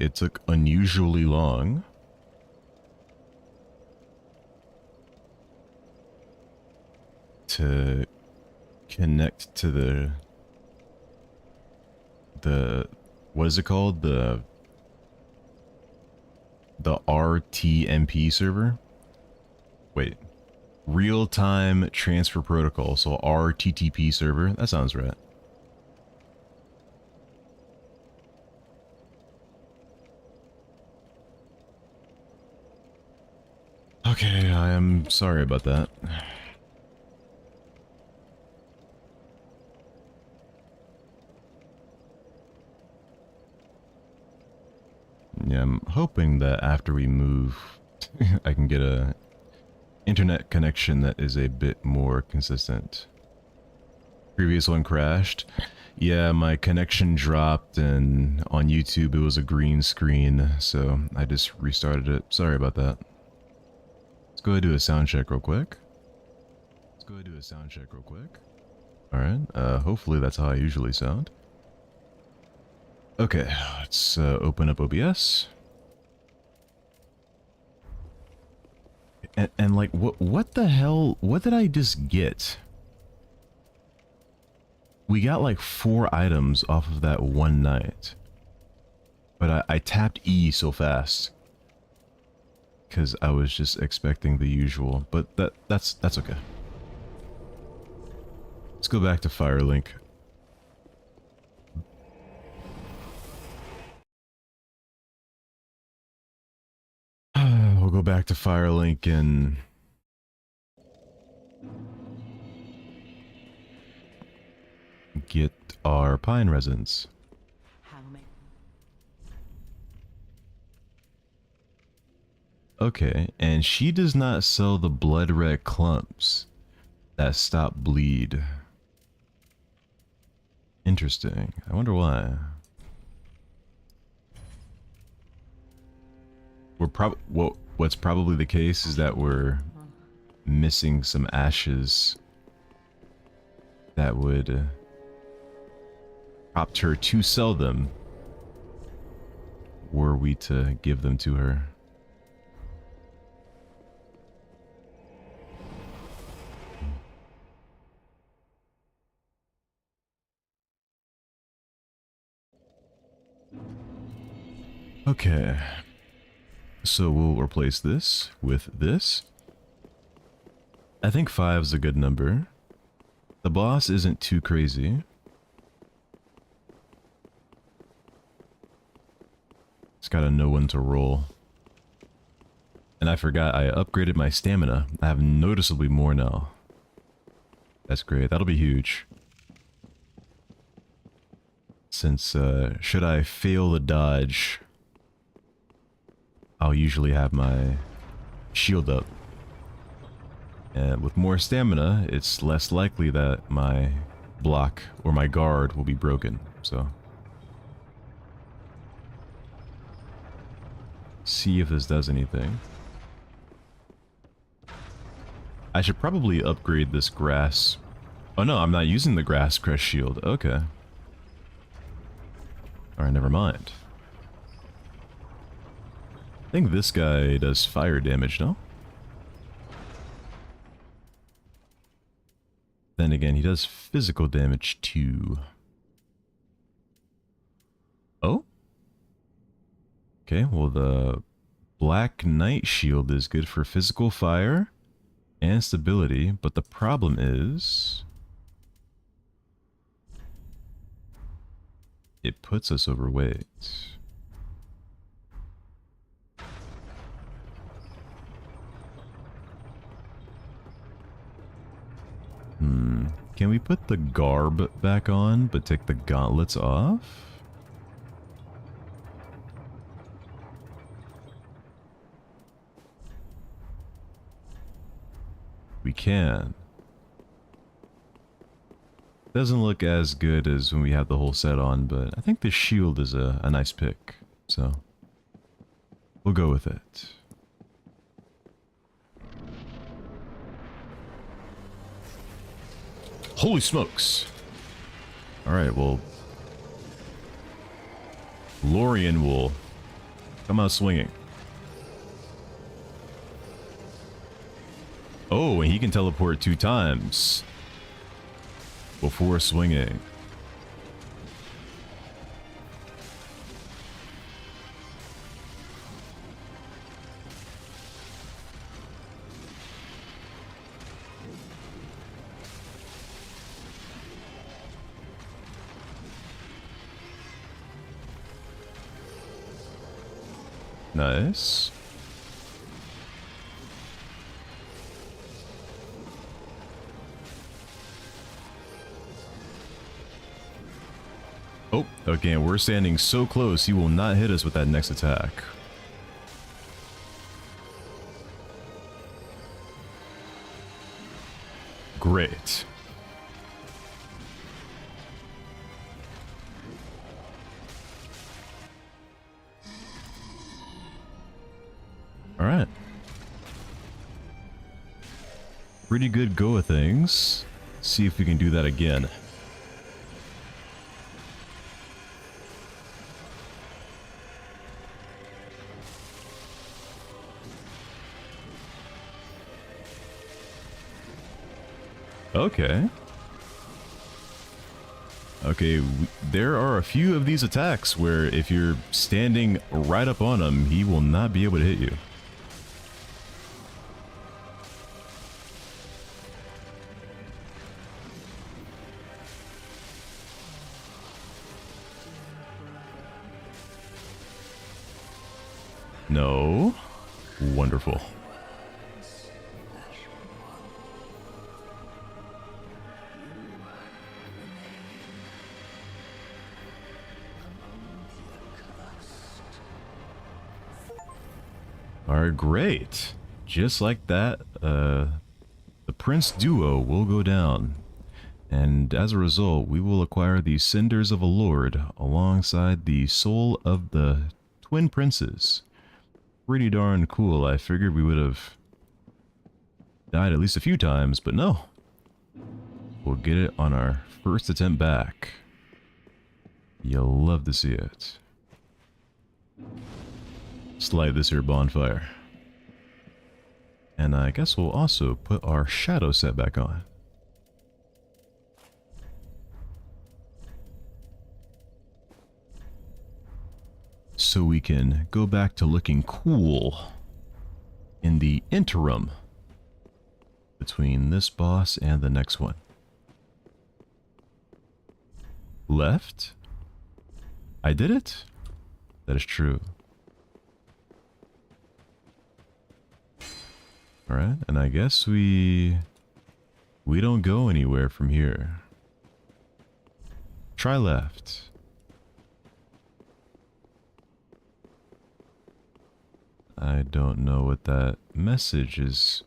it took unusually long. To connect to the what is it called? The RTMP server? Wait. Real-time transfer protocol, so RTTP server. That sounds right. Okay, I am sorry about that. Yeah, I'm hoping that after we move, I can get a internet connection that is a bit more consistent. Previous one crashed. Yeah, my connection dropped, and on YouTube it was a green screen, so I just restarted it. Sorry about that. Let's go ahead and do a sound check real quick. Alright, hopefully that's how I usually sound. Okay, let's open up OBS. And like, what the hell? What did I just get? We got like 4 items off of that one night. But I tapped E so fast. Because I was just expecting the usual. But that's okay. Let's go back to Firelink. We'll go back to Firelink and get our pine resins. Okay, and she does not sell the blood red clumps that stop bleed. Interesting. I wonder why. What's probably the case is that we're missing some ashes that would prompt her to sell them were we to give them to her. Okay. So we'll replace this with this. I think 5 is a good number. The boss isn't too crazy. It's gotta know when to roll. And I forgot I upgraded my stamina. I have noticeably more now. That's great. That'll be huge. Since, should I fail the dodge, I'll usually have my shield up. And with more stamina, it's less likely that my block or my guard will be broken, so. See if this does anything. I should probably upgrade this grass. Oh no, I'm not using the grass crest shield. Okay. Alright, never mind. I think this guy does fire damage, no? Then again, he does physical damage too. Oh? Okay, well the Black Knight shield is good for physical fire and stability, but the problem is it puts us overweight. Can we put the garb back on, but take the gauntlets off? We can. Doesn't look as good as when we have the whole set on, but I think the shield is a nice pick, so we'll go with it. Holy smokes! Alright, well, Lorien will Come out swinging. Oh, and he can teleport 2 times before swinging. Nice. Oh, okay, we're standing so close, he will not hit us with that next attack. Great. All right. Pretty good go of things. See if we can do that again. Okay. Okay, there are a few of these attacks where if you're standing right up on him, he will not be able to hit you. No. Wonderful. Alright, great. Just like that, the Prince duo will go down. And as a result, we will acquire the Cinders of a Lord alongside the Soul of the Twin Princes. Pretty darn cool. I figured we would have died at least a few times, but no. We'll get it on our first attempt back. You'll love to see it. Let's light this here bonfire. And I guess we'll also put our shadow set back on. So we can go back to looking cool in the interim between this boss and the next one. Left? I did it? That is true. Alright, and I guess we don't go anywhere from here. Try left. I don't know what that message is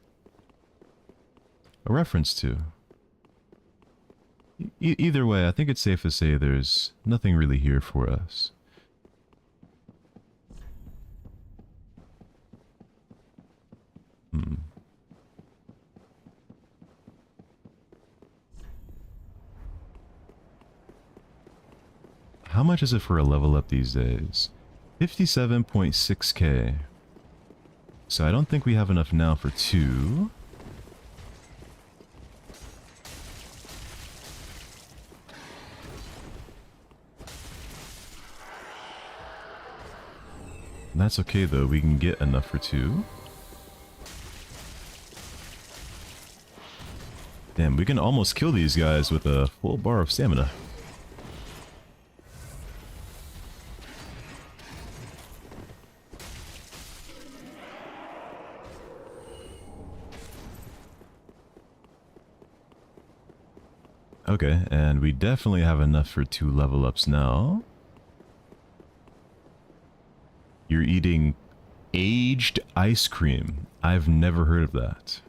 a reference to. Either way, I think it's safe to say there's nothing really here for us. How much is it for a level up these days? 57.6k. So I don't think we have enough now for 2. That's okay though, we can get enough for 2. Damn, we can almost kill these guys with a full bar of stamina. Okay, and we definitely have enough for 2 level ups now. You're eating aged ice cream. I've never heard of that.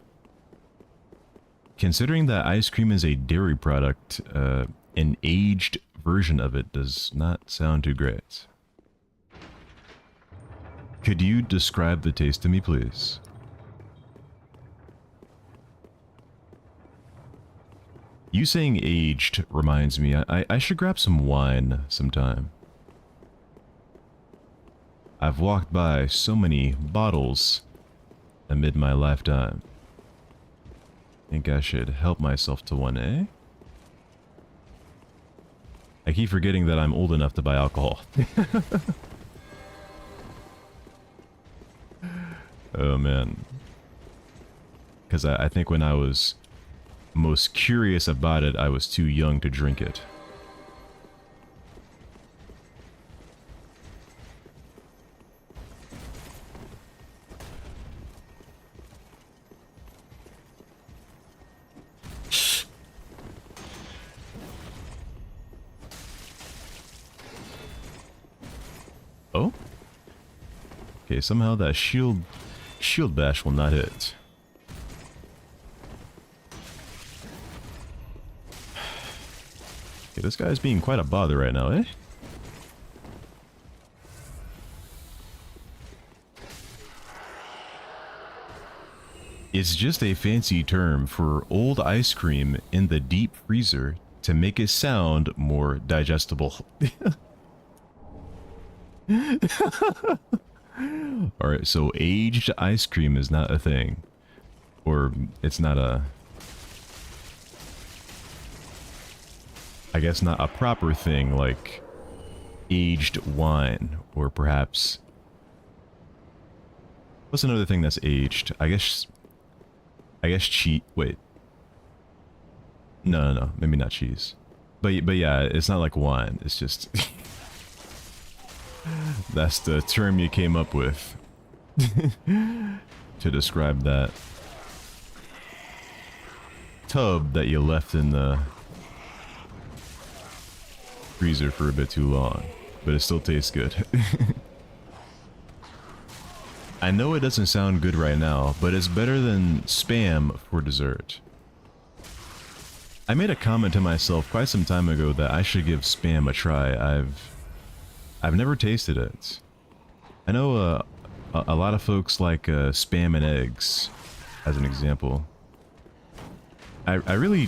Considering that ice cream is a dairy product, an aged version of it does not sound too great. Could you describe the taste to me, please? You saying aged reminds me, I should grab some wine sometime. I've walked by so many bottles amid my lifetime. Think I should help myself to one, eh? I keep forgetting that I'm old enough to buy alcohol. Oh man. Because I think when I was most curious about it, I was too young to drink it. Oh? Okay, somehow that shield bash will not hit. Okay, this guy's being quite a bother right now, eh? It's just a fancy term for old ice cream in the deep freezer to make it sound more digestible. Alright, so aged ice cream is not a thing. Or it's not a... I guess not a proper thing like aged wine, or perhaps... What's another thing that's aged? I guess cheese. Wait. No, maybe not cheese. But yeah, it's not like wine. It's just... That's the term you came up with to describe that tub that you left in the freezer for a bit too long, but it still tastes good. I know it doesn't sound good right now, but it's better than Spam for dessert. I made a comment to myself quite some time ago that I should give Spam a try. I've never tasted it. I know a lot of folks like Spam and eggs, as an example. I know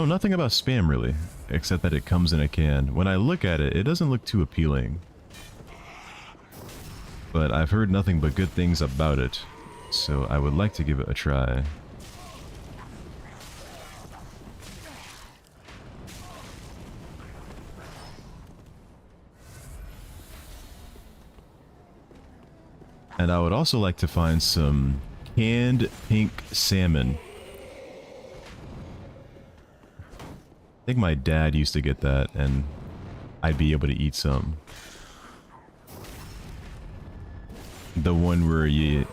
nothing about Spam really, except that it comes in a can. When I look at it, it doesn't look too appealing. But I've heard nothing but good things about it, so I would like to give it a try. And I would also like to find some canned pink salmon. I think my dad used to get that, and I'd be able to eat some. The one where you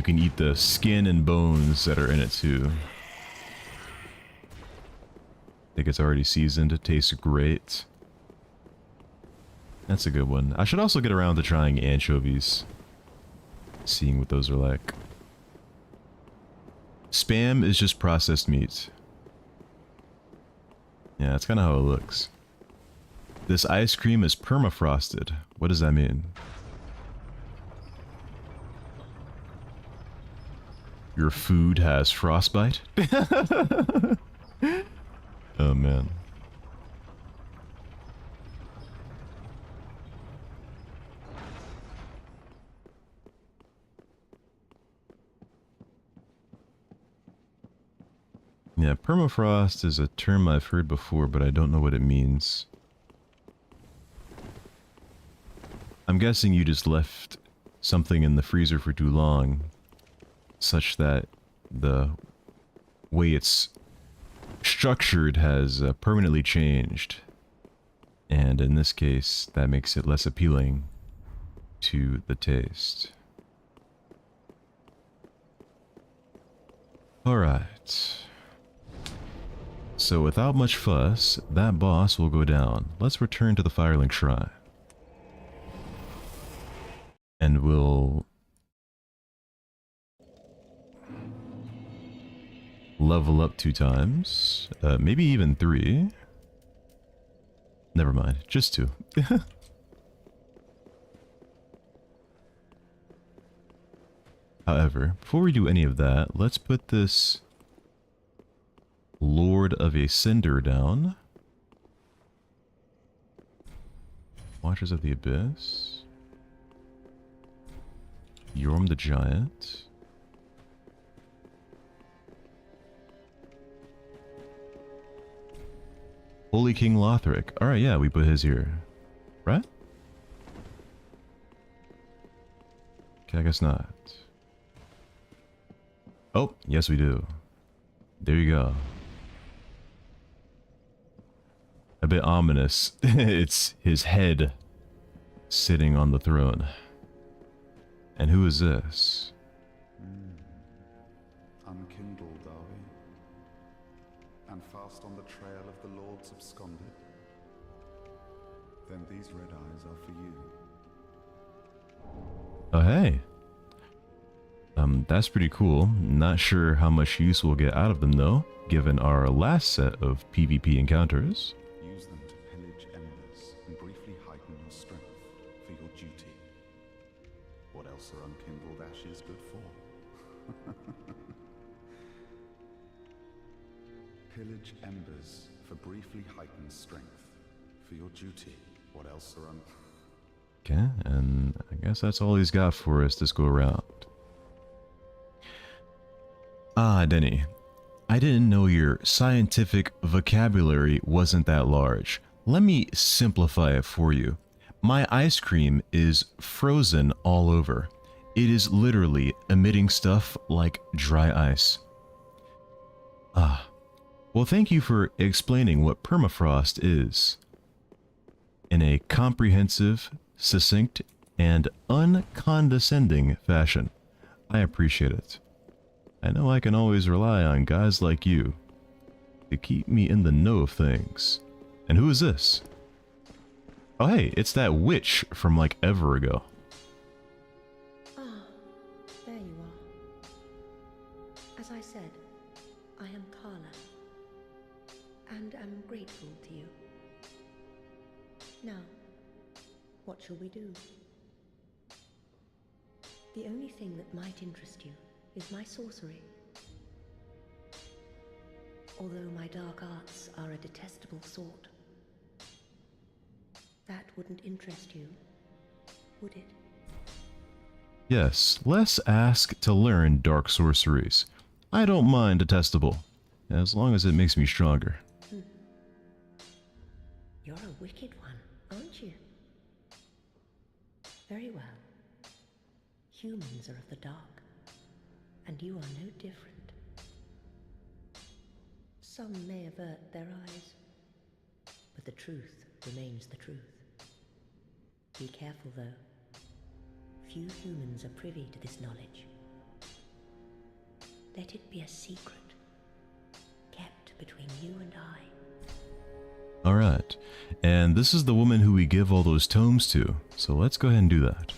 can eat the skin and bones that are in it too. I think it's already seasoned. It tastes great. That's a good one. I should also get around to trying anchovies. Seeing what those are like. Spam is just processed meat. Yeah, that's kind of how it looks. This ice cream is permafrosted. What does that mean? Your food has frostbite? Oh man. Yeah, permafrost is a term I've heard before, but I don't know what it means. I'm guessing you just left something in the freezer for too long, such that the way it's structured has permanently changed. And in this case, that makes it less appealing to the taste. Alright. So without much fuss, that boss will go down. Let's return to the Firelink Shrine. And we'll level up 2 times. Maybe even 3. Never mind, just 2. However, before we do any of that, let's put this Lord of a Cinder down. Watchers of the Abyss. Yorm the Giant. Holy King Lothric. Alright, yeah, we put his here. Right? Okay, I guess not. Oh, yes we do. There you go. A bit ominous. It's his head sitting on the throne. And who is this? Unkindled, are we? And fast on the trail of the Lords absconded? Then these red eyes are for you. Oh, hey. That's pretty cool. Not sure how much use we'll get out of them though, given our last set of PvP encounters. Use them to pillage embers and briefly heighten your strength for your duty. What else are unkindled ashes good for? Pillage embers for briefly heightened strength for your duty. What else are Okay, and I guess that's all he's got for us this go around. Ah, Denny. I didn't know your scientific vocabulary wasn't that large. Let me simplify it for you. My ice cream is frozen all over. It is literally emitting stuff like dry ice. Ah. Well, thank you for explaining what permafrost is in a comprehensive, succinct, and uncondescending fashion. I appreciate it. I know I can always rely on guys like you to keep me in the know of things. And who is this? Oh hey, it's that witch from like ever ago. Ah, there you are. As I said, I am Carla, and am grateful to you. Now, what shall we do? The only thing that might interest you is my sorcery. Although my dark arts are a detestable sort. That wouldn't interest you, would it? Yes, let's ask to learn dark sorceries. I don't mind detestable, as long as it makes me stronger. You're a wicked one, aren't you? Very well. Humans are of the dark, and you are no different. Some may avert their eyes, but the truth remains the truth. Be careful, though. Few humans are privy to this knowledge. Let it be a secret, kept between you and I. Alright, and this is the woman who we give all those tomes to, so let's go ahead and do that.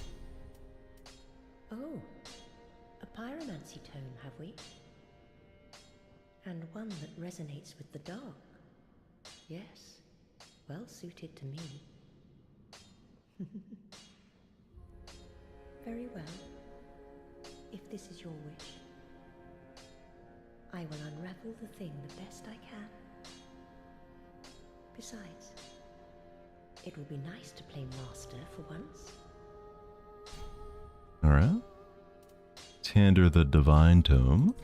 Oh, a pyromancy tome, have we? And one that resonates with the dark. Yes, well suited to me. Very well. If this is your wish, I will unravel the thing the best I can. Besides, it will be nice to play master for once. Alright. Tander the Divine Tome.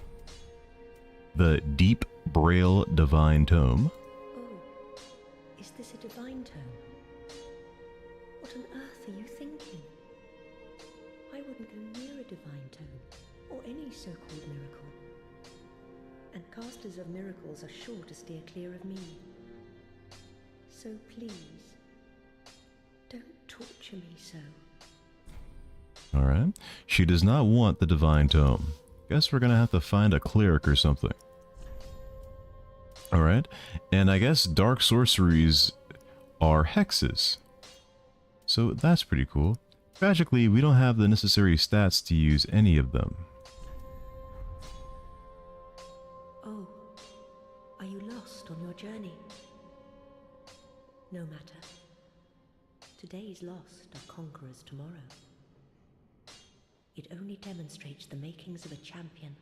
The Deep Braille Divine Tome. Oh, is this a divine tome? What on earth are you thinking? I wouldn't go near a divine tome, or any so-called miracle. And casters of miracles are sure to steer clear of me. So please, don't torture me so. Alright. She does not want the Divine Tome. Guess we're gonna have to find a cleric or something. Alright. And I guess dark sorceries are hexes. So that's pretty cool. Tragically, we don't have the necessary stats to use any of them. Oh, are you lost on your journey? No matter. Today's lost are conquerors tomorrow. It only demonstrates the makings of a champion.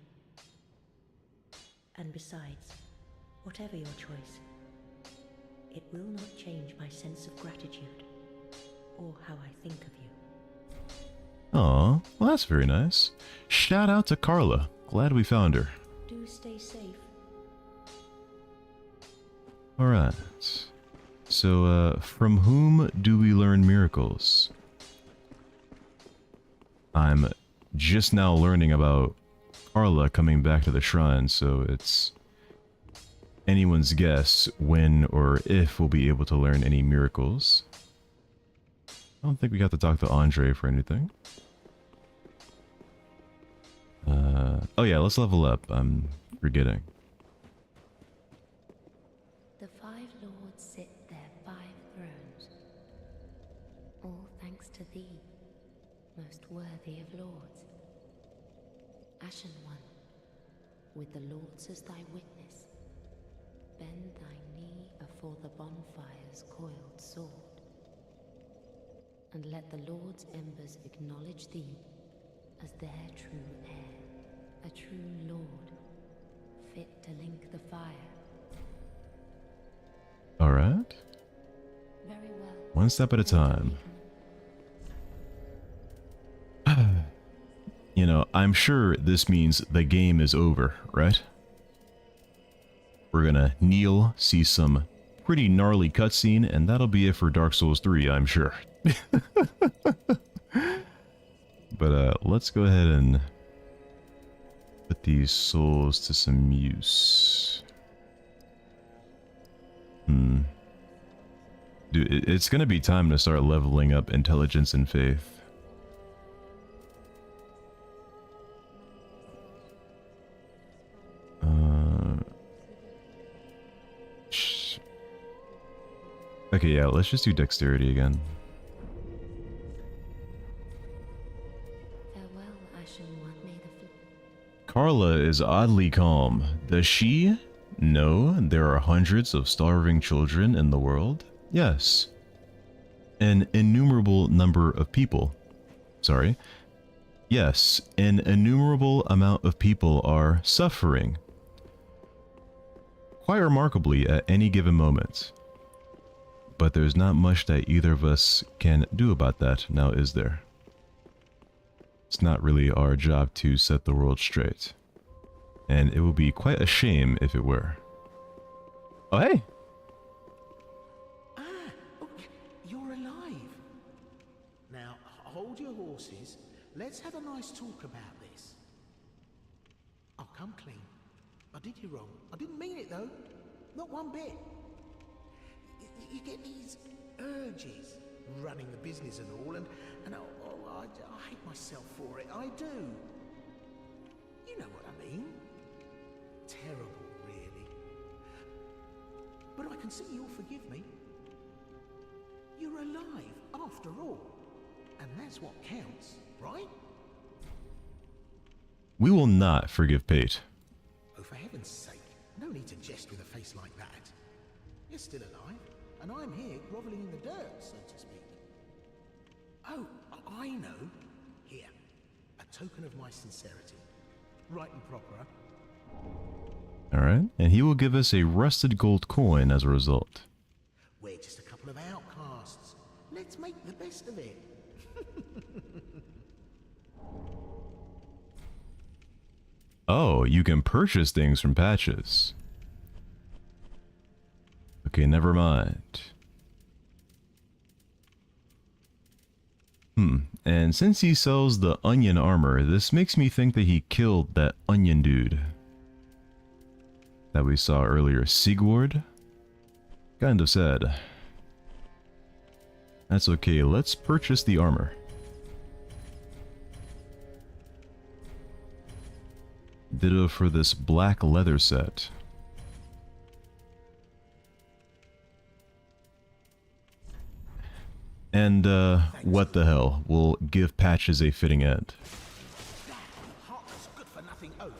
And besides, whatever your choice, it will not change my sense of gratitude. or how I think of you. Aw, well that's very nice. Shout out to Carla. Glad we found her. Do stay safe. Alright. So, from whom do we learn miracles? I'm just now learning about Carla coming back to the shrine, so it's anyone's guess when or if we'll be able to learn any miracles. I don't think we got to talk to Andre for anything. Oh yeah, let's level up. I'm forgetting. The 5 lords sit their 5 thrones, all thanks to thee, most worthy of lords. Ashen One, with the lords as thy witness, bend thy knee afore the bonfire's coiled sword, and let the lord's embers acknowledge thee as their true heir, a true lord, fit to link the fire. Alright. Very well. One step at a time. You know, I'm sure this means the game is over, right? We're gonna kneel, see some pretty gnarly cutscene, and that'll be it for Dark Souls 3, I'm sure. But let's go ahead and put these souls to some use. Dude, it's gonna be time to start leveling up intelligence and faith. Okay, yeah, let's just do dexterity again. Farewell, Ashen One, may the Carla is oddly calm. Does she know there are hundreds of starving children in the world? Yes. An innumerable number of people. Sorry. Yes, an innumerable amount of people are suffering. Quite remarkably at any given moment. But there's not much that either of us can do about that, now is there? It's not really our job to set the world straight. And it would be quite a shame if it were. Oh, hey! Oh, you're alive. Now, hold your horses. Let's have a nice talk about this. I'll come clean. I did you wrong. I didn't mean it, though. Not one bit. You get these urges, running the business and all, and I hate myself for it. I do. You know what I mean. Terrible, really. But I can see you'll forgive me. You're alive, after all. And that's what counts, right? We will not forgive Pate. Oh, for heaven's sake, no need to jest with a face like that. You're still alive, and I'm here groveling in the dirt, so to speak. Oh, I know. Here, a token of my sincerity. Right and proper. Alright, and he will give us a rusted gold coin as a result. We're just a couple of outcasts. Let's make the best of it. Oh, you can purchase things from Patches. Okay, never mind. And since he sells the onion armor, this makes me think that he killed that onion dude that we saw earlier. Sigurd? Kind of sad. That's okay, let's purchase the armor. Ditto for this black leather set. And, what the hell? We'll give Patches a fitting end. That heartless good-for-nothing oath.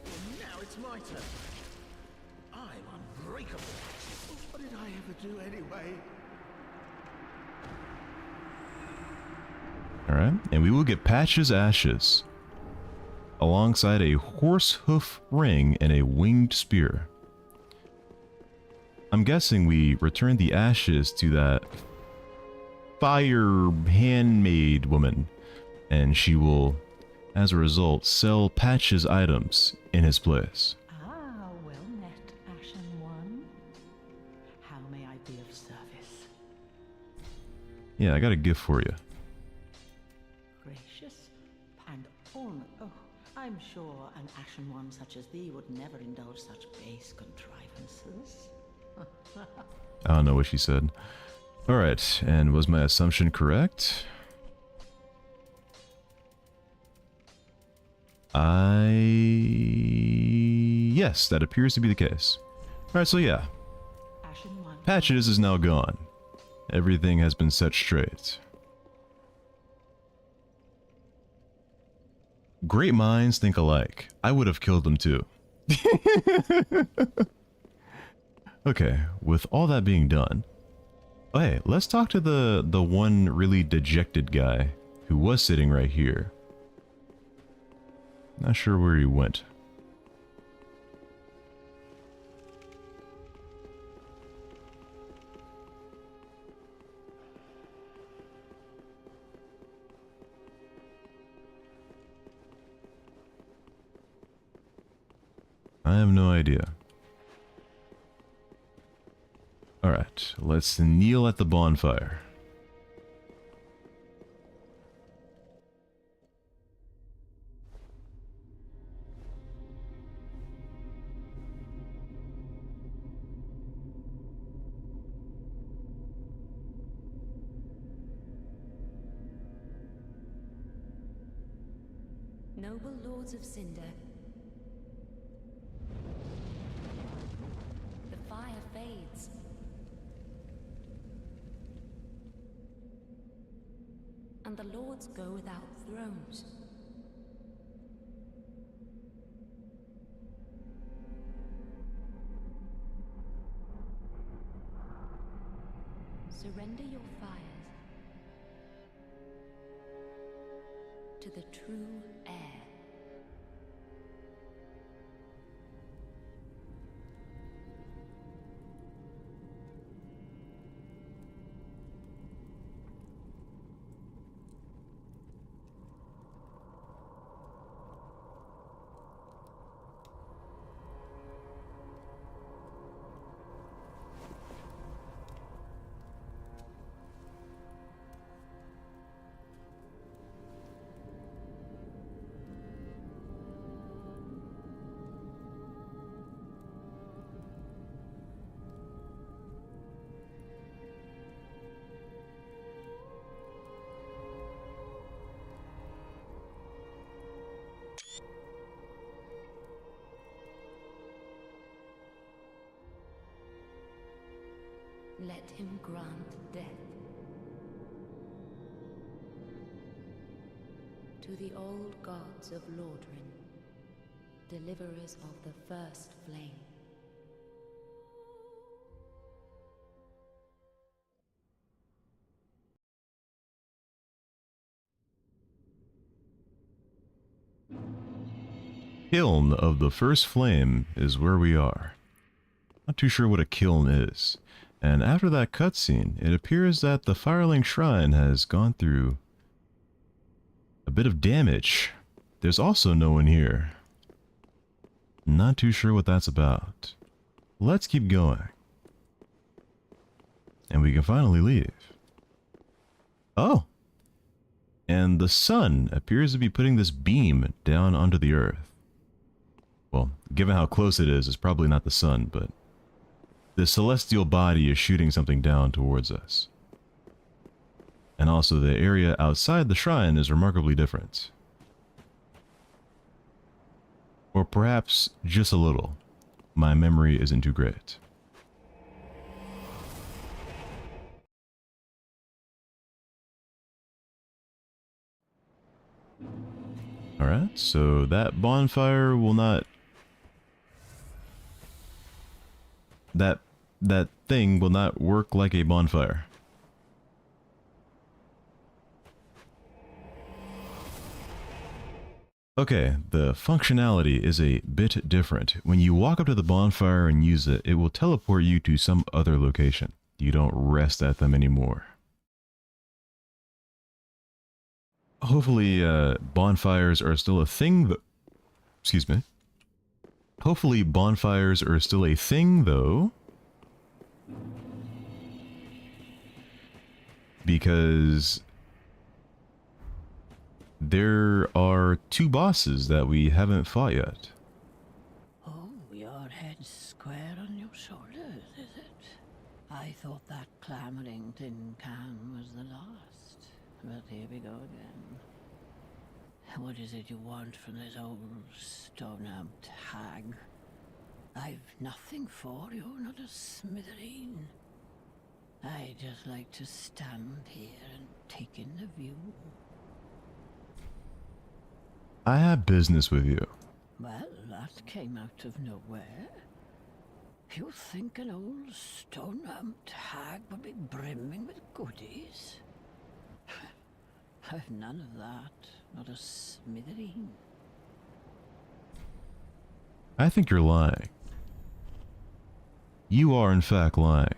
And now it's my turn. I'm unbreakable. What did I ever do anyway? Alright, and we will get Patches Ashes, alongside a horse hoof ring and a winged spear. I'm guessing we return the ashes to that fire handmaid woman, and she will, as a result, sell Patch's items in his place. Ah, well met, Ashen One. How may I be of service? Yeah, I got a gift for you. Gracious and honor. Oh, I'm sure an Ashen One such as thee would never indulge such base contrivances. I don't know what she said. Alright, and was my assumption correct? Yes, that appears to be the case. Alright, so yeah. Ashen One. Patches is now gone. Everything has been set straight. Great minds think alike. I would have killed him too. Okay, with all that being done, oh hey, let's talk to the one really dejected guy who was sitting right here. Not sure where he went. I have no idea. Alright, let's kneel at the bonfire. Noble lords of Cinder, the fire fades. And the lords go without thrones. Surrender your fires to the true heir. Let him grant death to the old gods of Lordran, deliverers of the first flame. Kiln of the First Flame is where we are. Not too sure what a kiln is. And after that cutscene, it appears that the Firelink Shrine has gone through a bit of damage. There's also no one here. Not too sure what that's about. Let's keep going. And we can finally leave. Oh! And the sun appears to be putting this beam down onto the earth. Well, given how close it is, it's probably not the sun, but the celestial body is shooting something down towards us. And also the area outside the shrine is remarkably different. Or perhaps just a little. My memory isn't too great. Alright, so that bonfire will not... That thing will not work like a bonfire. Okay, the functionality is a bit different. When you walk up to the bonfire and use it, it will teleport you to some other location. You don't rest at them anymore. Hopefully, bonfires are still a thing. Excuse me. Hopefully, bonfires are still a thing, though. Because there are 2 bosses that we haven't fought yet. Oh, your head's square on your shoulders, is it? I thought that clamoring tin can was the last. But here we go again. What is it you want from this old stone-out hag? I've nothing for you, not a smithereen. I just like to stand here and take in the view. I have business with you. Well, that came out of nowhere. You think an old stone-humped hag would be brimming with goodies? I've none of that, not a smithereen. I think you're lying. You are, in fact, lying.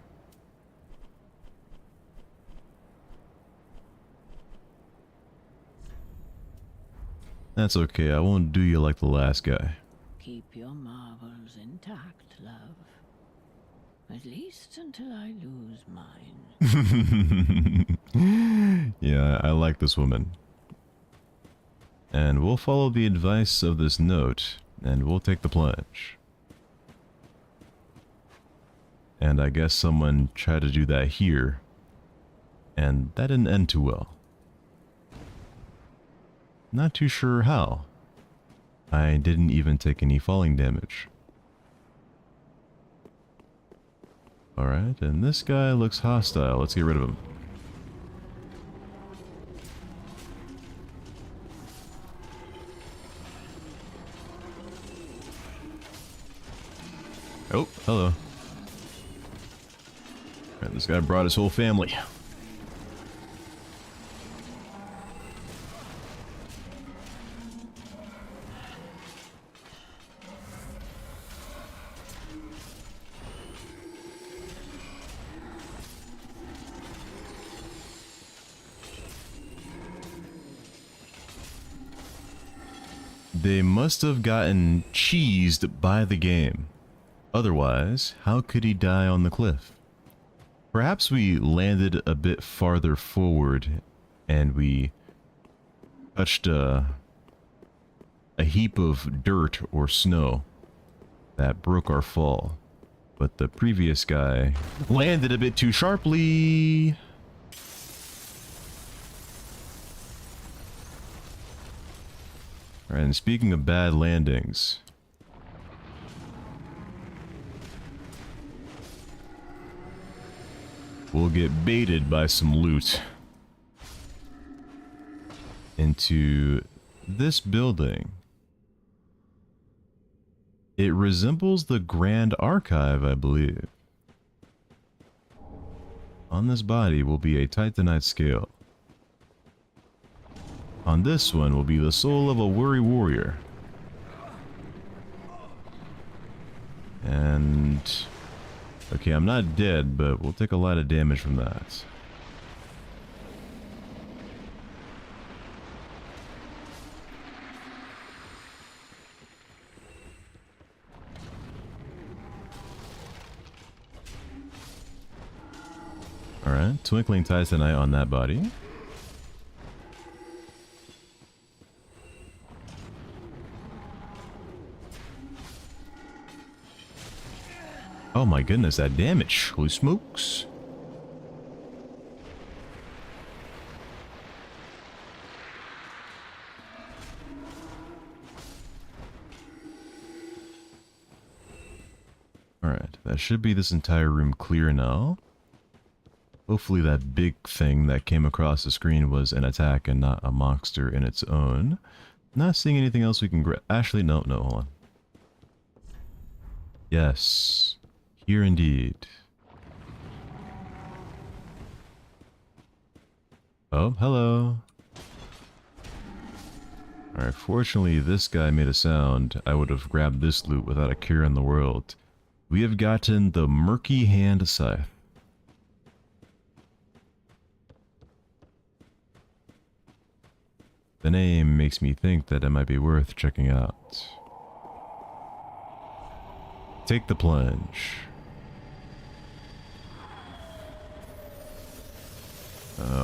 That's okay, I won't do you like the last guy. Keep your marvels intact, love. At least until I lose mine. Yeah, I like this woman. And we'll follow the advice of this note, and we'll take the plunge. And I guess someone tried to do that here, and that didn't end too well. Not too sure how. I didn't even take any falling damage. Alright, and this guy looks hostile. Let's get rid of him. Oh, hello. Alright, this guy brought his whole family. They must have gotten cheesed by the game. Otherwise, how could he die on the cliff? Perhaps we landed a bit farther forward and we touched a heap of dirt or snow that broke our fall. But the previous guy landed a bit too sharply. Alright, and speaking of bad landings, we'll get baited by some loot into this building. It resembles the Grand Archive, I believe. On this body will be a Titanite scale. On this one will be the soul of a worry warrior. And... okay, I'm not dead, but we'll take a lot of damage from that. Alright, Twinkling Titanite on that body. Oh my goodness, that damage. Holy smokes. Alright, that should be this entire room clear now. Hopefully that big thing that came across the screen was an attack and not a monster in its own. Not seeing anything else we can grab. Actually, no, hold on. Yes. Here indeed. Oh, hello. Alright, fortunately this guy made a sound. I would have grabbed this loot without a care in the world. We have gotten the Murky Hand Scythe. The name makes me think that it might be worth checking out. Take the plunge.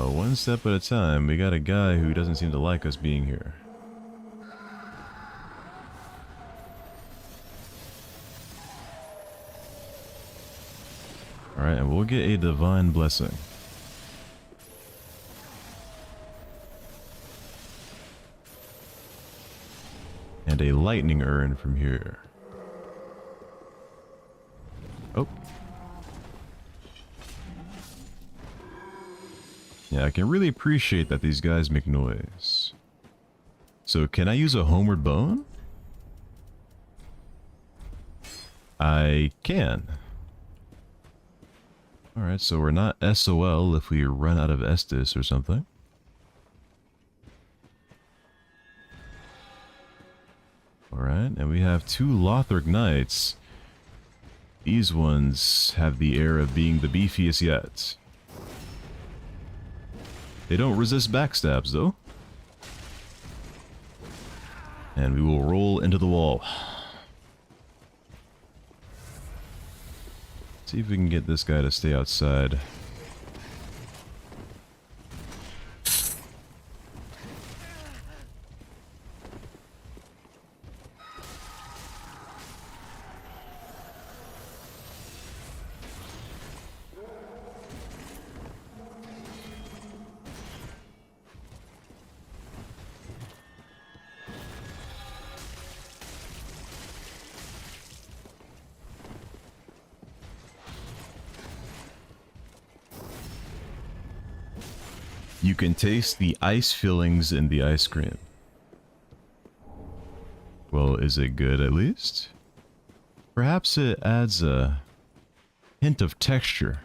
One step at a time. We got a guy who doesn't seem to like us being here. Alright, and we'll get a divine blessing. And a lightning urn from here. Oh. Yeah, I can really appreciate that these guys make noise. So, can I use a homeward bone? I can. Alright, so we're not SOL if we run out of Estus or something. Alright, and we have 2 Lothric Knights. These ones have the air of being the beefiest yet. They don't resist backstabs, though. And we will roll into the wall. See if we can get this guy to stay outside. You can taste the ice fillings in the ice cream. Well, is it good at least? Perhaps it adds a hint of texture.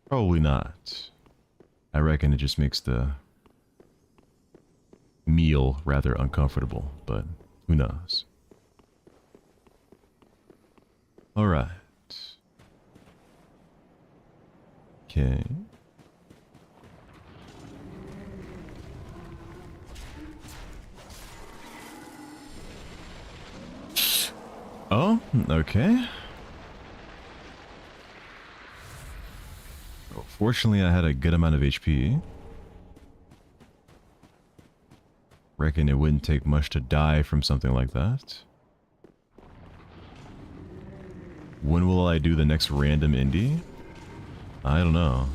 Probably not. I reckon it just makes the meal rather uncomfortable, but who knows? Alright. Okay. Oh, okay. Well, fortunately, I had a good amount of HP. Reckon it wouldn't take much to die from something like that. When will I do the next random indie? I don't know.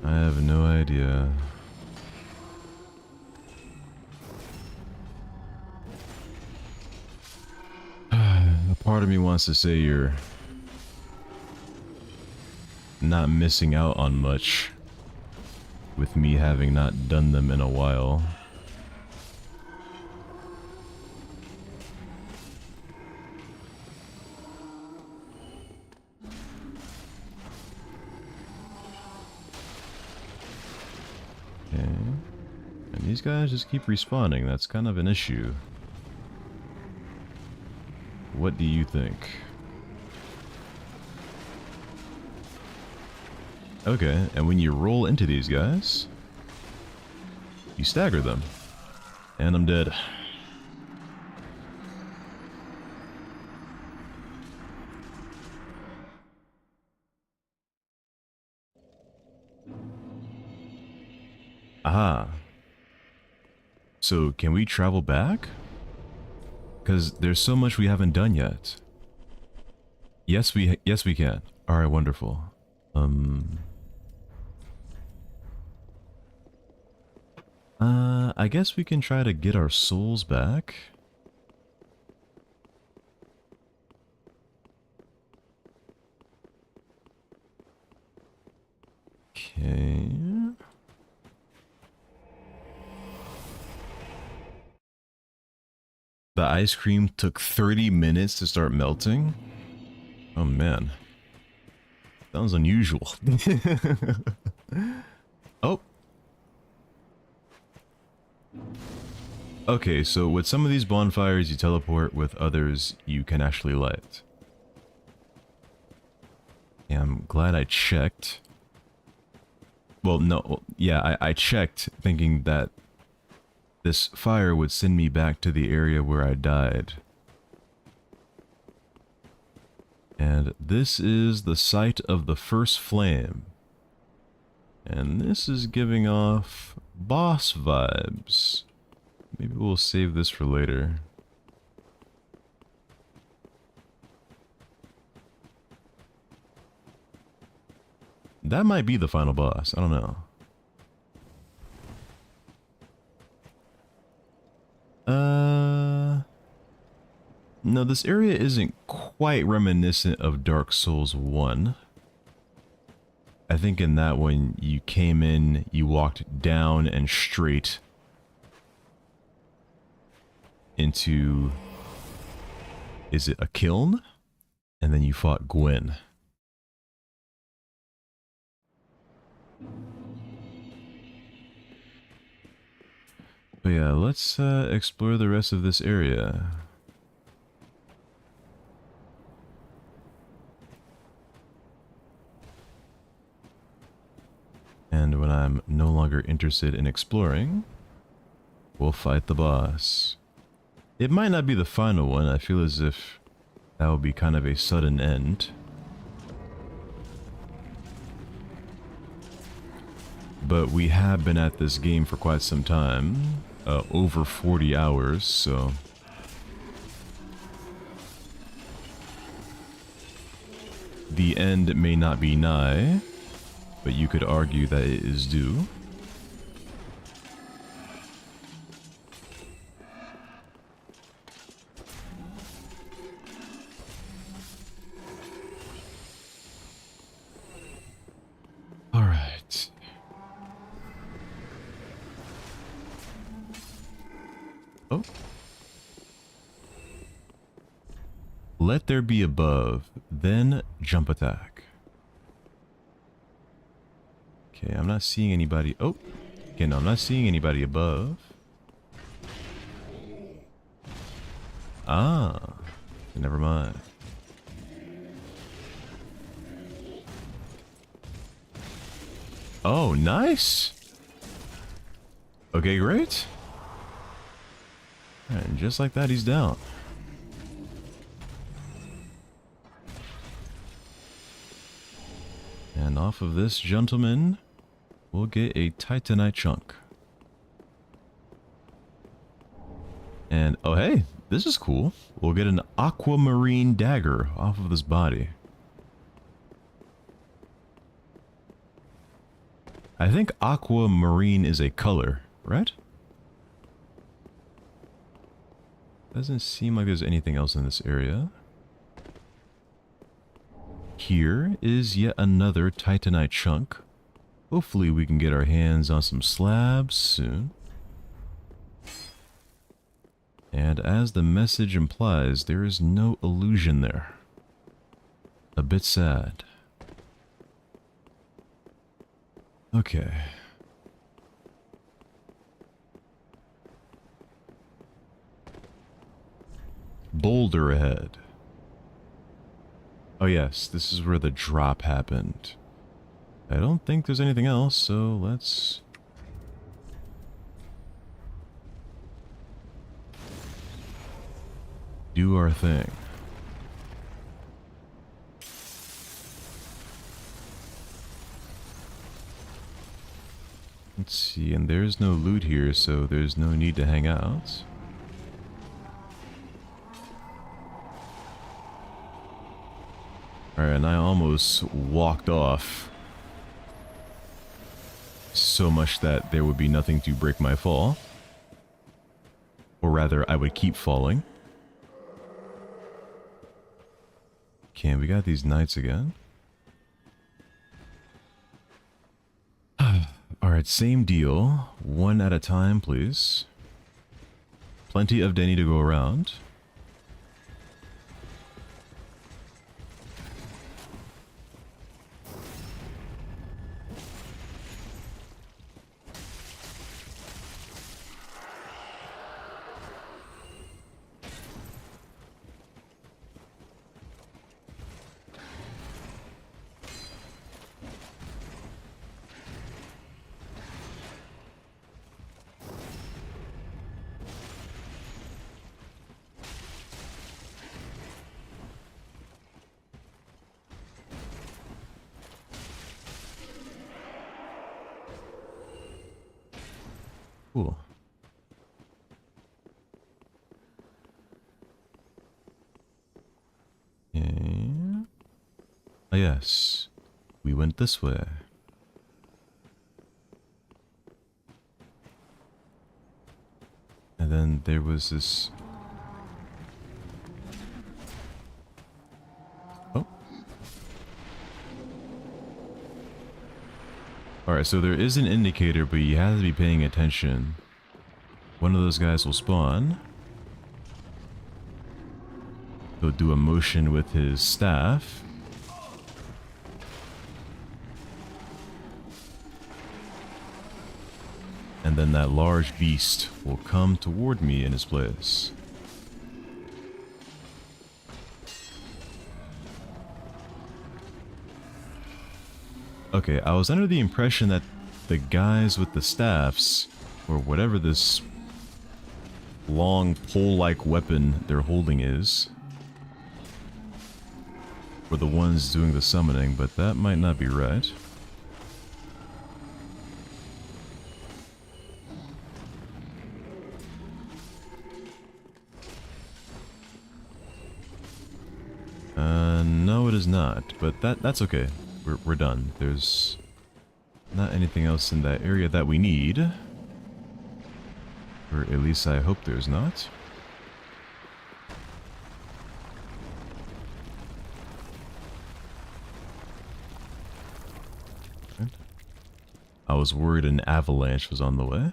I have no idea. A part of me wants to say you're not missing out on much with me having not done them in a while. These guys just keep respawning. That's kind of an issue. What do you think? Okay, and when you roll into these guys, you stagger them. And I'm dead. Aha. So, can we travel back? Because there's so much we haven't done yet. Yes, we can. All right, wonderful. I guess we can try to get our souls back. Okay. The ice cream took 30 minutes to start melting? Oh man. Sounds unusual. Oh. Okay, so with some of these bonfires you teleport, with others you can actually light. Yeah, I'm glad I checked. Well, no, yeah, I checked thinking that this fire would send me back to the area where I died. And this is the site of the first flame. And this is giving off boss vibes. Maybe we'll save this for later. That might be the final boss. I don't know. No, this area isn't quite reminiscent of Dark Souls 1. I think in that one, you came in, you walked down and straight into... Is it a kiln? And then you fought Gwen. But yeah, let's explore the rest of this area. And when I'm no longer interested in exploring, we'll fight the boss. It might not be the final one. I feel as if that would be kind of a sudden end. But we have been at this game for quite some time. Over 40 hours, so... The end may not be nigh, but you could argue that it is due. Alright. Oh. Let there be above, then jump attack. Okay, I'm not seeing anybody. Oh, okay, no, I'm not seeing anybody above. Ah, never mind. Oh, nice. Okay, great. And just like that, he's down. And off of this gentleman, we'll get a Titanite chunk. And, oh hey, this is cool. We'll get an aquamarine dagger off of this body. I think aquamarine is a color, right? Doesn't seem like there's anything else in this area. Here is yet another Titanite chunk. Hopefully we can get our hands on some slabs soon. And as the message implies, there is no illusion there. A bit sad. Okay. Boulder ahead. Oh yes, this is where the drop happened. I don't think there's anything else, so let's... do our thing. Let's see, and there's no loot here, so there's no need to hang out. Alright, and I almost walked off. So much that there would be nothing to break my fall. Or rather, I would keep falling. Okay, we got these knights again. Alright, same deal. One at a time, please. Plenty of Denny to go around. Cool. Okay. Ah, yes. We went this way. And then there was this... Oh. Alright, so there is an indicator, but you have to be paying attention. One of those guys will spawn. He'll do a motion with his staff. And then that large beast will come toward me in his place. Okay, I was under the impression that the guys with the staffs, or whatever this long pole-like weapon they're holding is, were the ones doing the summoning, but that might not be right. No it is not, but that's okay. We're done. There's not anything else in that area that we need. Or at least I hope there's not. I was worried an avalanche was on the way.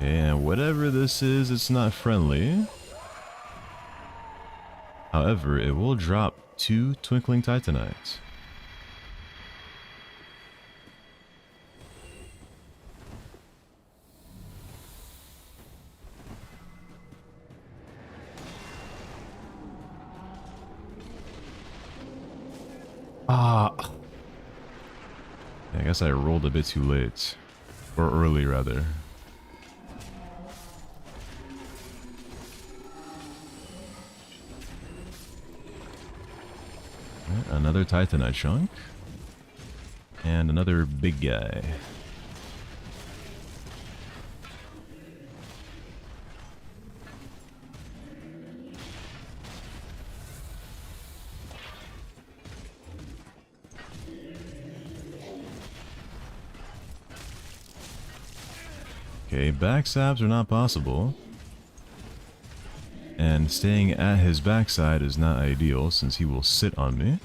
And whatever this is, it's not friendly. However, it will drop 2 Twinkling Titanites. Ah. I guess I rolled a bit too late. Or early, rather. Another Titanite chunk. And another big guy. Okay, backstabs are not possible. And staying at his backside is not ideal since he will sit on me.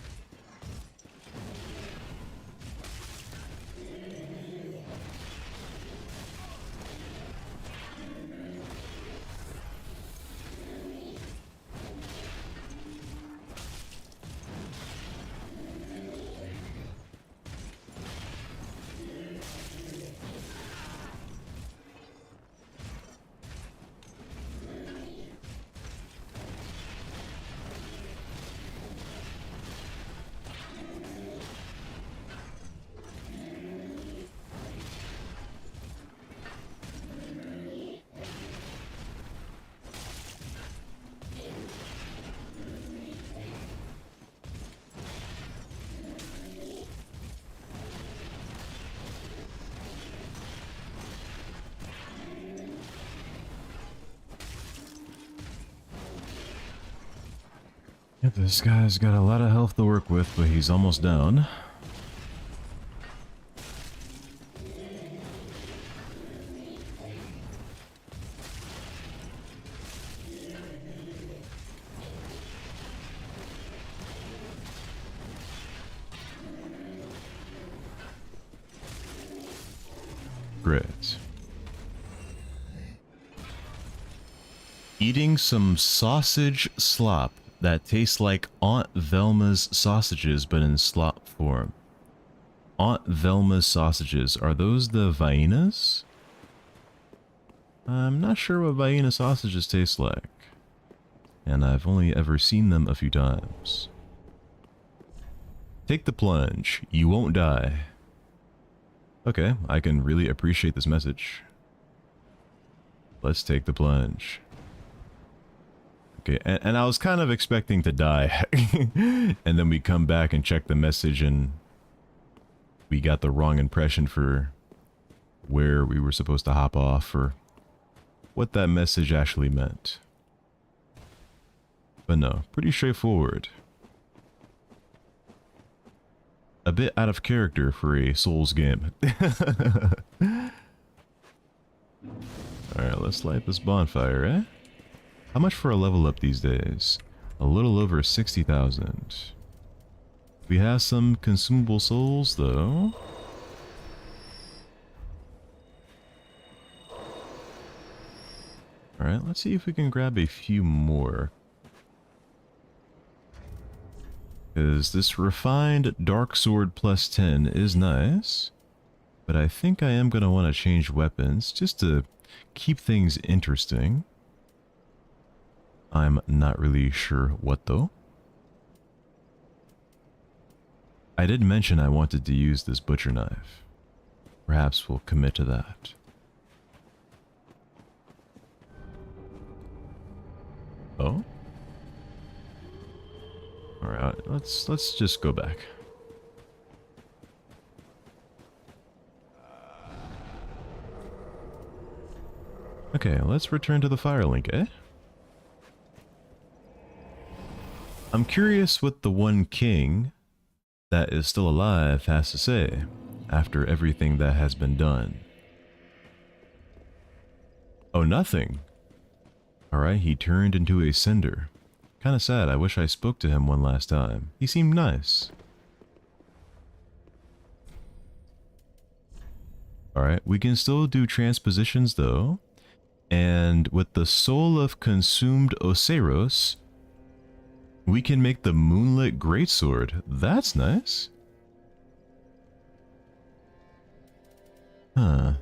Yep, this guy's got a lot of health to work with, but he's almost down. Great. Eating some sausage slop that tastes like Aunt Velma's sausages, but in slop form. Aunt Velma's sausages, are those the Viennas? I'm not sure what Vienna sausages taste like. And I've only ever seen them a few times. Take the plunge, you won't die. Okay, I can really appreciate this message. Let's take the plunge. Okay, and I was kind of expecting to die. And then we come back and check the message and we got the wrong impression for where we were supposed to hop off or what that message actually meant. But no, pretty straightforward. A bit out of character for a Souls game. Alright, let's light this bonfire, eh? How much for a level up these days? A little over 60,000. We have some consumable souls, though. Alright, let's see if we can grab a few more. Because this refined Dark Sword plus 10 is nice. But I think I am going to want to change weapons just to keep things interesting. I'm not really sure what though. I did mention I wanted to use this butcher knife. Perhaps we'll commit to that. Oh? Alright, let's just go back. Okay, let's return to the Firelink, eh? I'm curious what the one king that is still alive has to say after everything that has been done. Oh, nothing. Alright, he turned into a cinder. Kinda sad, I wish I spoke to him one last time. He seemed nice. Alright, we can still do transpositions though. And with the soul of consumed Oseros, we can make the Moonlit Greatsword. That's nice. Huh.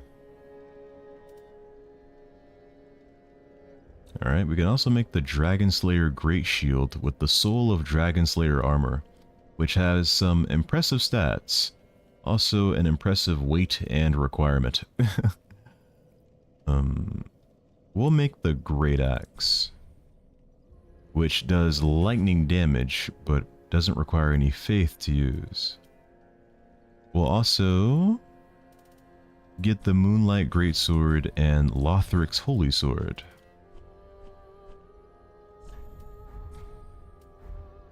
Alright, we can also make the Dragon Slayer Great Shield with the soul of Dragon Slayer armor, which has some impressive stats. Also an impressive weight and requirement. We'll make the Great Axe, which does lightning damage, but doesn't require any faith to use. We'll also get the Moonlight Greatsword and Lothric's Holy Sword.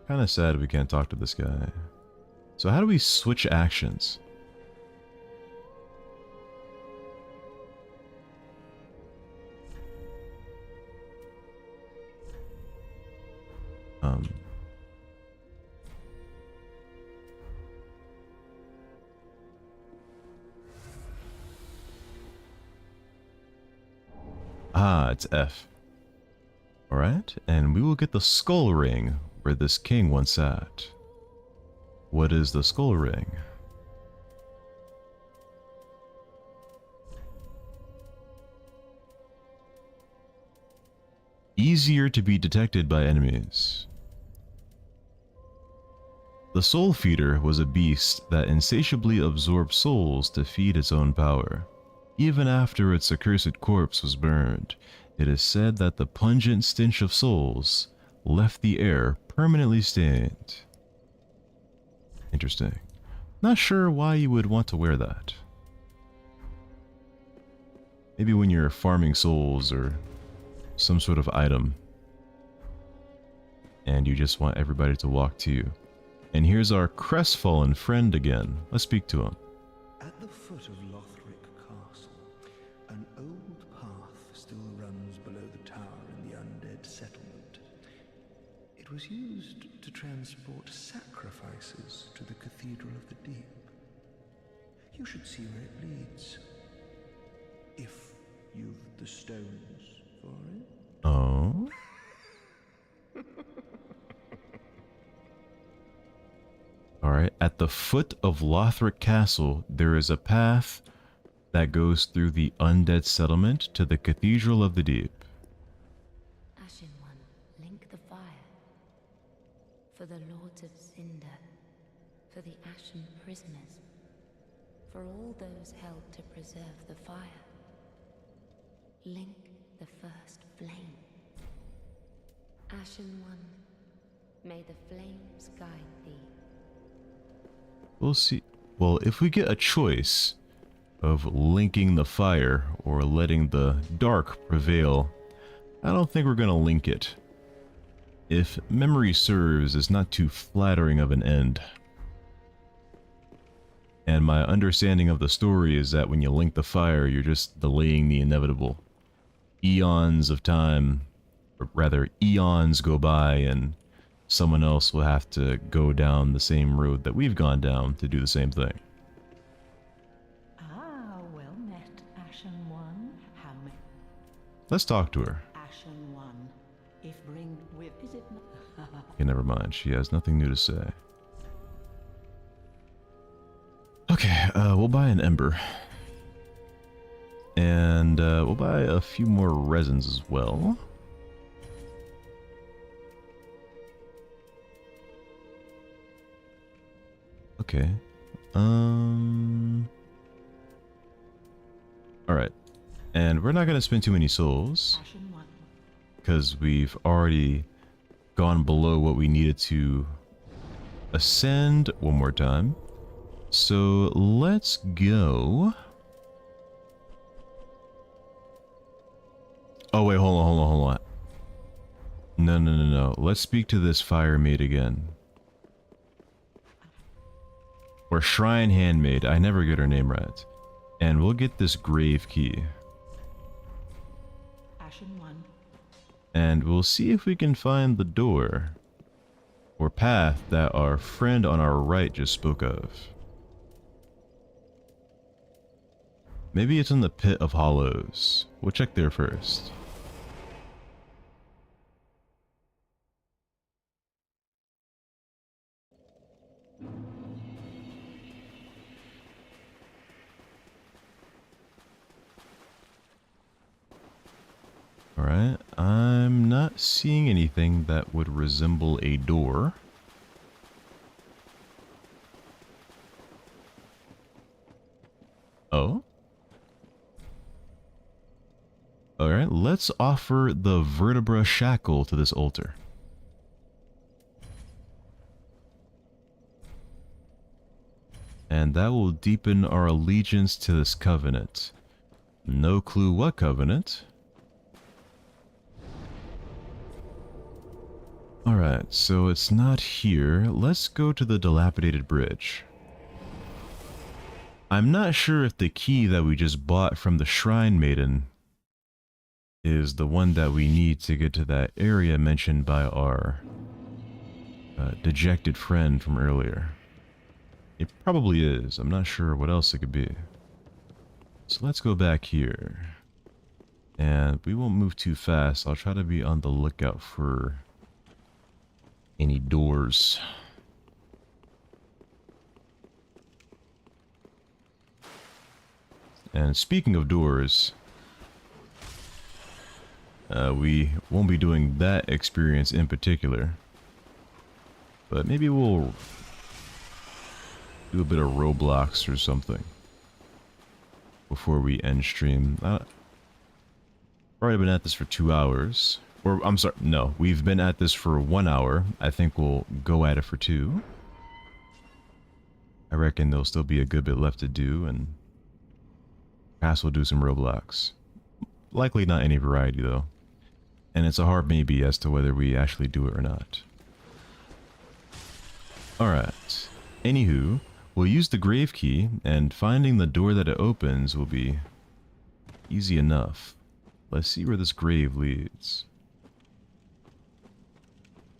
Kinda sad we can't talk to this guy. So how do we switch actions? It's F. Alright, and we will get the Skull Ring where this king once sat. What is the Skull Ring? Easier to be detected by enemies. The Soul Feeder was a beast that insatiably absorbed souls to feed its own power. Even after its accursed corpse was burned, it is said that the pungent stench of souls left the air permanently stained. Interesting. Not sure why you would want to wear that. Maybe when you're farming souls or some sort of item and you just want everybody to walk to you. And here's our crestfallen friend again. Let's speak to him. At the foot of Lothric Castle, an old path still runs below the tower in the undead settlement. It was used to transport sacrifices to the Cathedral of the Deep. You should see where it leads, if you've the stones for it. Oh? Alright, at the foot of Lothric Castle, there is a path that goes through the undead settlement to the Cathedral of the Deep. Ashen One, link the fire. For the Lords of Cinder, for the Ashen Prisoners, for all those held to preserve the fire. Link the first flame. Ashen One, may the flames guide thee. We'll see. Well, if we get a choice of linking the fire or letting the dark prevail, I don't think we're going to link it. If memory serves, it's not too flattering of an end. And my understanding of the story is that when you link the fire, you're just delaying the inevitable. Eons of time, or rather eons go by and someone else will have to go down the same road that we've gone down to do the same thing. Ah, well met, Ashen One. How may... Let's talk to her. Ashen One, if bring with... Is it not... Okay, never mind. She has nothing new to say. Okay, we'll buy an ember. And we'll buy a few more resins as well. Okay. Alright. And we're not going to spend too many souls, Ashen One. because we've already gone below what we needed to ascend one more time. So let's go. Oh wait, hold on. No. Let's speak to this fire maid again. Or shrine handmaid. I never get her name right. And we'll get this grave key. Ashen One. And we'll see if we can find the door or path that our friend on our right just spoke of. Maybe it's in the Pit of Hollows. We'll check there first. Alright, I'm not seeing anything that would resemble a door. Oh? Alright, let's offer the vertebra shackle to this altar. And that will deepen our allegiance to this covenant. No clue what covenant. Alright, so it's not here. Let's go to the dilapidated bridge. I'm not sure if the key that we just bought from the Shrine Maiden is the one that we need to get to that area mentioned by our dejected friend from earlier. It probably is. I'm not sure what else it could be. So let's go back here. And we won't move too fast. I'll try to be on the lookout for any doors. And speaking of doors, we won't be doing that experience in particular, but maybe we'll do a bit of Roblox or something before we end stream. Already been at this for 2 hours. Or, I'm sorry, no, we've been at this for 1 hour. I think we'll go at it for 2. I reckon there'll still be a good bit left to do, and perhaps we'll do some Roblox. Likely not any variety, though. And it's a hard maybe as to whether we actually do it or not. Alright. Anywho, we'll use the grave key, and finding the door that it opens will be easy enough. Let's see where this grave leads.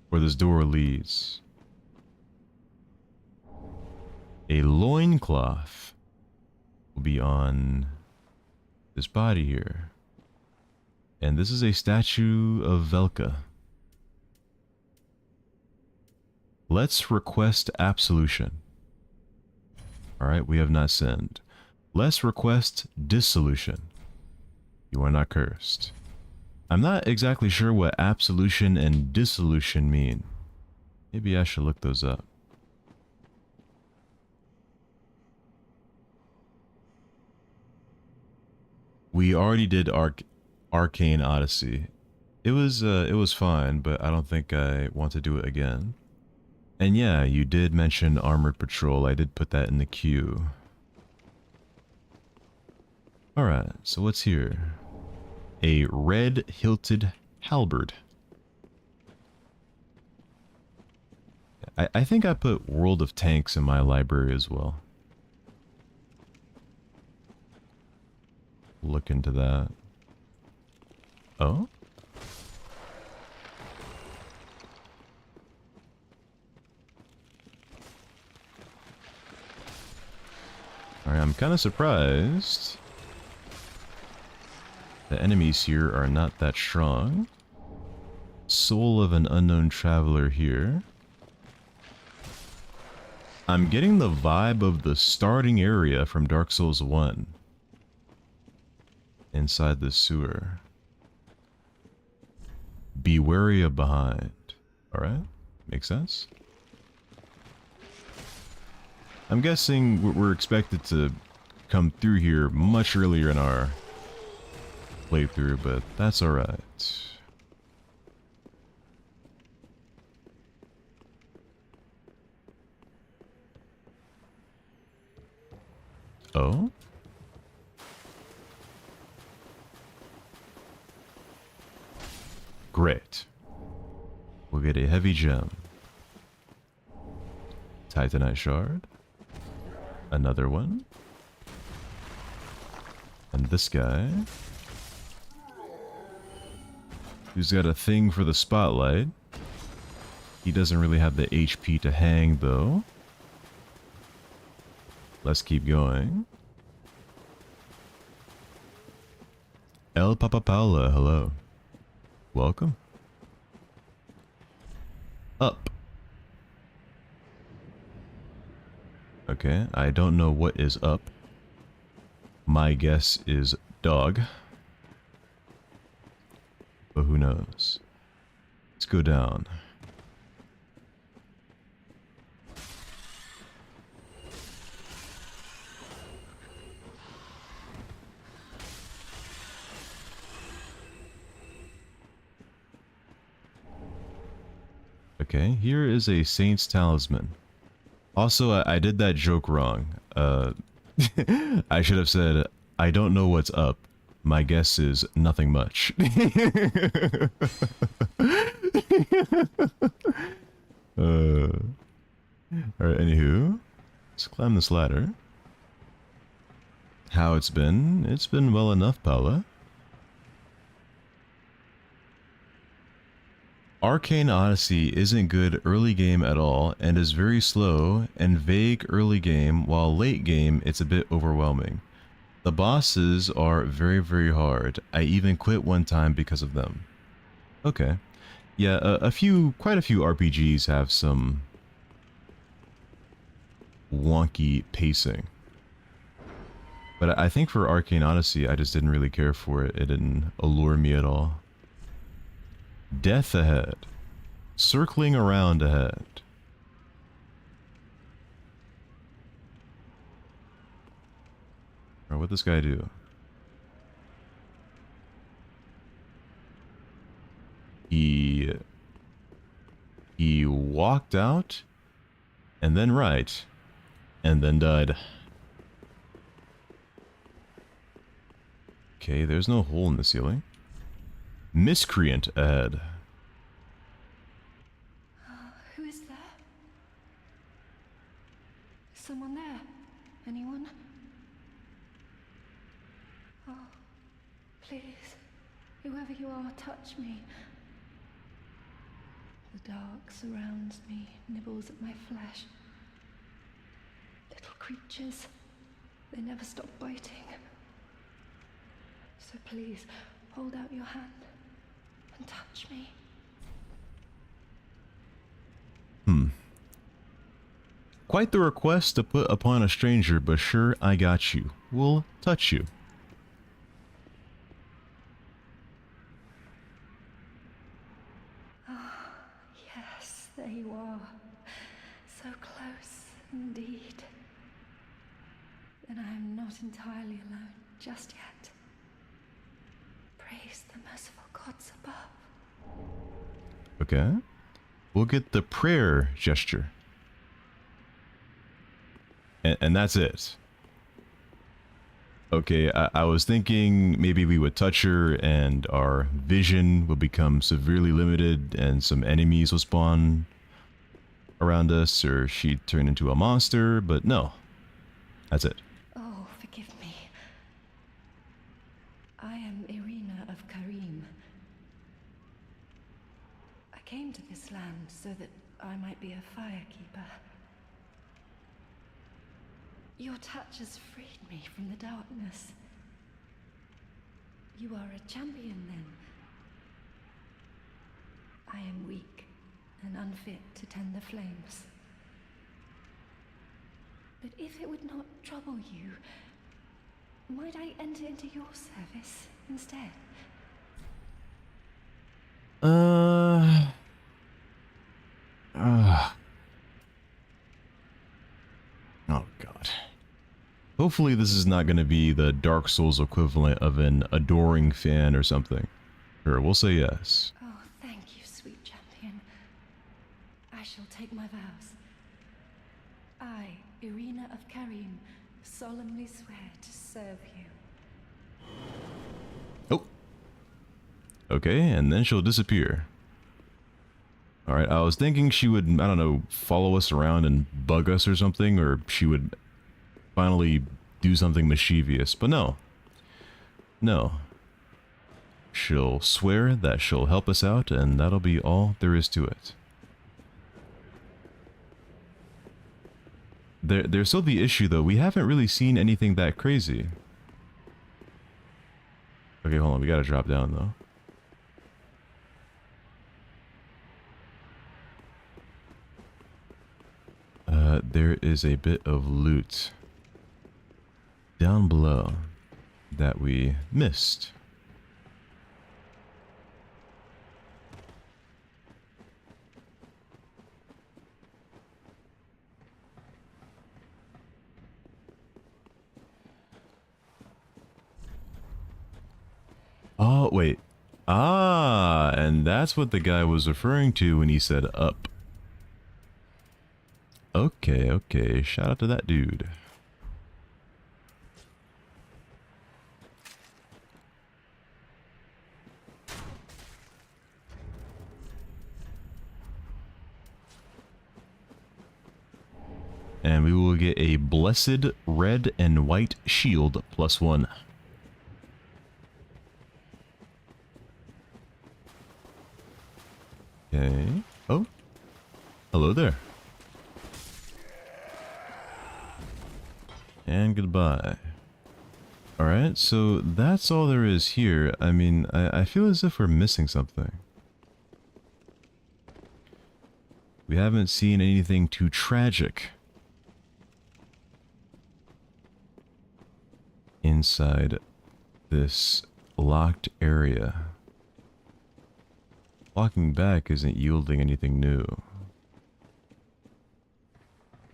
Where this door leads. A loincloth will be on this body here. And this is a statue of Velka. Let's request absolution. Alright, we have not sinned. Let's request dissolution. You are not cursed. I'm not exactly sure what absolution and dissolution mean. Maybe I should look those up. We already did Arcane Odyssey. It was fine, but I don't think I want to do it again. And yeah, you did mention Armored Patrol. I did put that in the queue. Alright, so what's here? A red hilted halberd. I think I put World of Tanks in my library as well. Look into that. Oh? Alright, I'm kind of surprised. The enemies here are not that strong. Soul of an unknown traveler here. I'm getting the vibe of the starting area from Dark Souls 1. Inside the sewer. Be wary of behind. Alright, makes sense. I'm guessing we're expected to come through here much earlier in our playthrough, but that's alright. Oh? Great. We'll get a heavy gem. Titanite shard. Another one. And this guy, who's got a thing for the spotlight. He doesn't really have the HP to hang, though. Let's keep going. El Papa Paula, hello. Welcome. Up. Okay, I don't know what is up. My guess is dog. But who knows? Let's go down. Okay, here is a Saint's Talisman. Also, I did that joke wrong. I should have said, I don't know what's up. My guess is nothing much. Alright, anywho. Let's climb this ladder. How it's been? It's been well enough, Paula. Arcane Odyssey isn't good early game at all and is very slow and vague early game, while late game it's a bit overwhelming. The bosses are very, very hard. I even quit one time because of them. Okay. Yeah, quite a few RPGs have some wonky pacing. But I think for Arcane Odyssey, I just didn't really care for it. It didn't allure me at all. Death ahead. Circling around ahead. Or what'd this guy do? He walked out, and then right, and then died. Okay, there's no hole in the ceiling. Miscreant ahead. Who is there? Is someone there? Anyone? Oh, please, whoever you are, touch me. The dark surrounds me, nibbles at my flesh. Little creatures, they never stop biting. So please, hold out your hand and touch me. Quite the request to put upon a stranger, but sure, I got you. We'll touch you. Ah, yes, there you are. So close, indeed. Then I am not entirely alone just yet. Praise the merciful gods above. Okay. We'll get the prayer gesture. And that's it. Okay, I was thinking maybe we would touch her and our vision will become severely limited and some enemies will spawn around us, or she'd turn into a monster, but no. That's it. Oh, forgive me. I am Irina of Karim. I came to this land so that I might be a firekeeper. Your touch has freed me from the darkness. You are a champion, then. I am weak and unfit to tend the flames. But if it would not trouble you, might I enter into your service instead? Oh god. Hopefully this is not going to be the Dark Souls equivalent of an adoring fan or something. Sure, we'll say yes. Oh, thank you, sweet champion. I shall take my vows. I, Irina of Karim, solemnly swear to serve you. Oh. Okay, and then she'll disappear. Alright, I was thinking she would, I don't know, follow us around and bug us or something, or she would finally do something mischievous, but no. No. She'll swear that she'll help us out, and that'll be all there is to it. There's still the issue, though. We haven't really seen anything that crazy. Okay, hold on. We gotta drop down, though. There is a bit of loot down below that we missed. Oh, wait. Ah, and that's what the guy was referring to when he said up. Okay, okay. Shout out to that dude. And we will get a blessed red and white shield +1. Okay. Oh. Hello there. And goodbye. Alright, so that's all there is here. I mean, I feel as if we're missing something. We haven't seen anything too tragic inside this locked area. Walking back isn't yielding anything new.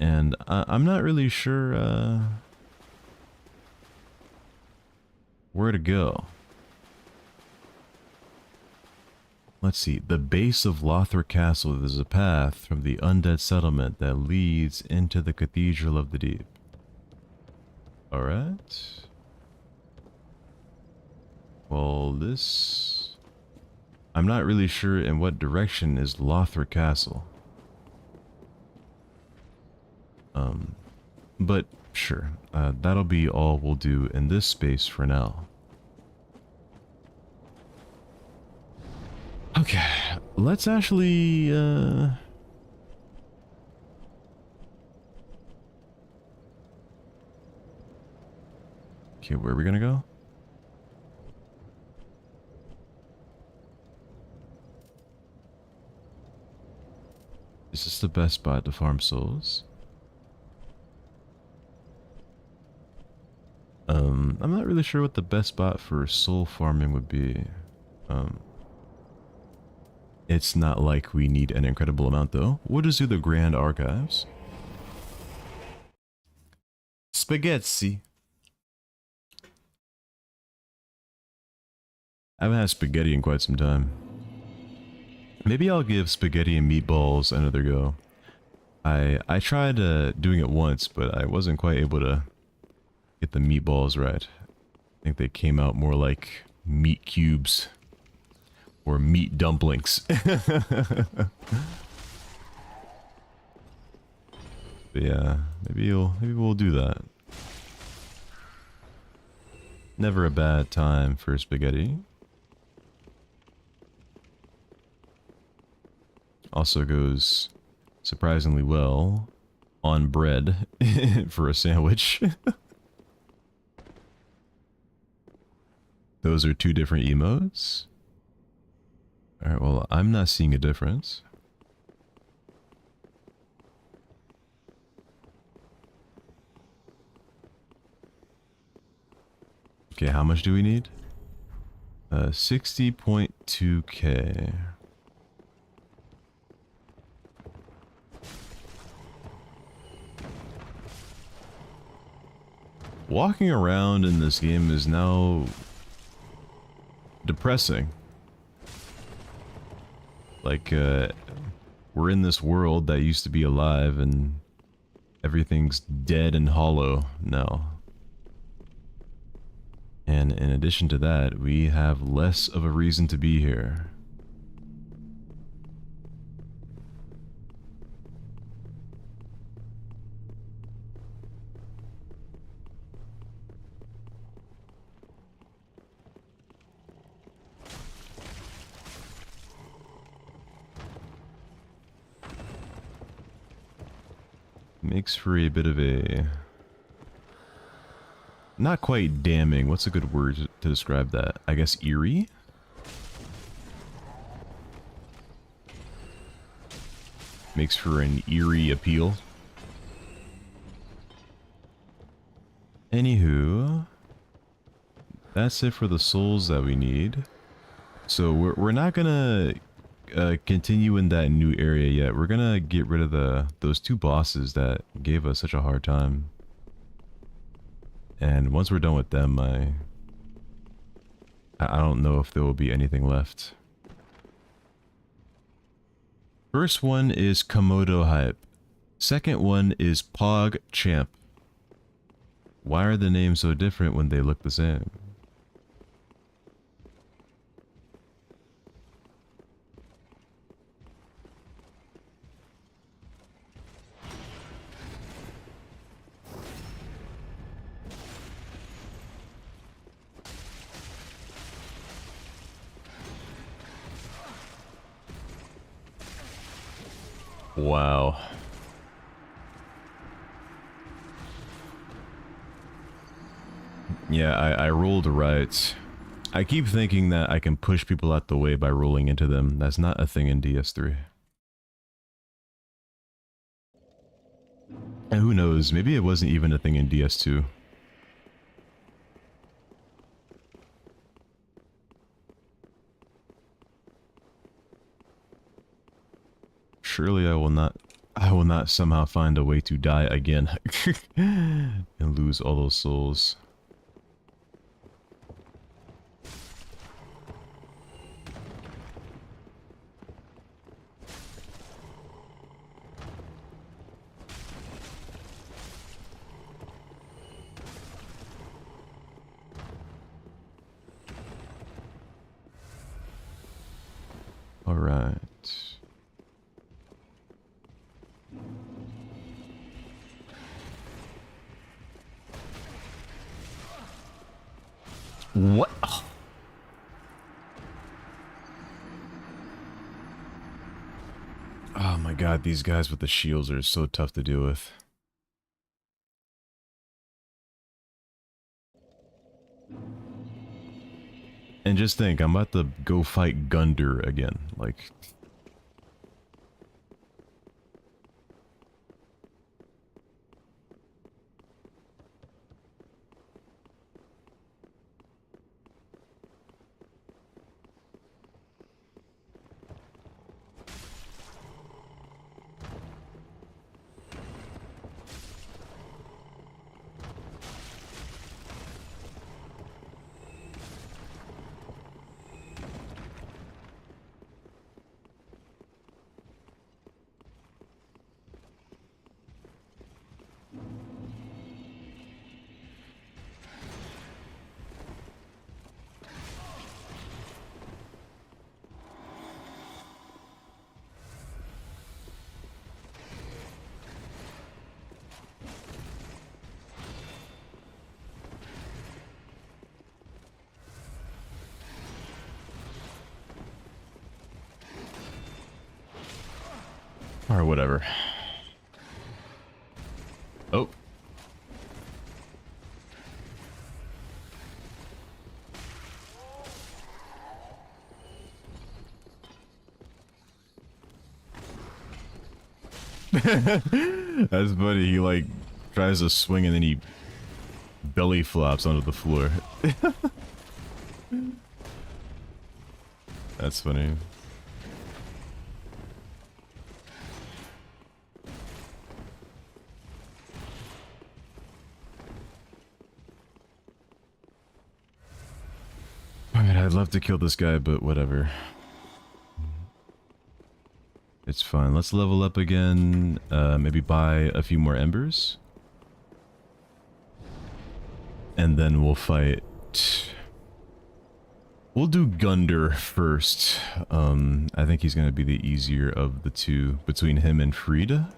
And I'm not really sure where to go. Let's see. The base of Lothric Castle is a path from the undead settlement that leads into the Cathedral of the Deep. Alright. Well, this... I'm not really sure in what direction is Lothric Castle. But sure, that'll be all we'll do in this space for now. Okay, let's actually, okay, where are we gonna go? Is this the best spot to farm souls? I'm not really sure what the best spot for soul farming would be. It's not like we need an incredible amount though. We'll just do the Grand Archives. Spaghetti. I haven't had spaghetti in quite some time. Maybe I'll give spaghetti and meatballs another go. I tried doing it once, but I wasn't quite able to get the meatballs right. I think they came out more like meat cubes or meat dumplings. But yeah, maybe we'll do that. Never a bad time for spaghetti. Also goes surprisingly well on bread for a sandwich. Those are two different emotes. Alright, well, I'm not seeing a difference. Okay, how much do we need? 60.2k. Walking around in this game is now depressing. Like, we're in this world that used to be alive and everything's dead and hollow now. And in addition to that, we have less of a reason to be here. Makes for a bit of a... not quite damning. What's a good word to describe that? I guess eerie? Makes for an eerie appeal. Anywho, that's it for the souls that we need. So we're not gonna continue in that new area yet. We're gonna get rid of those two bosses that gave us such a hard time. And once we're done with them, I don't know if there will be anything left. First one is Komodo Hype. Second one is Pog Champ. Why are the names so different when they look the same? Wow. Yeah, I rolled right. I keep thinking that I can push people out the way by rolling into them. That's not a thing in DS3. And who knows, maybe it wasn't even a thing in DS2. Surely I will not somehow find a way to die again and lose all those souls. All right. What? Oh my god, these guys with the shields are so tough to deal with. And just think, I'm about to go fight Gunder again. Like... Or whatever. Oh. That's funny. He like tries to swing and then he belly flops onto the floor. That's funny. Alright, I'd love to kill this guy, but whatever. It's fine. Let's level up again. Maybe buy a few more embers. And then we'll fight. We'll do Gunder first. I think he's going to be the easier of the two between him and Frida.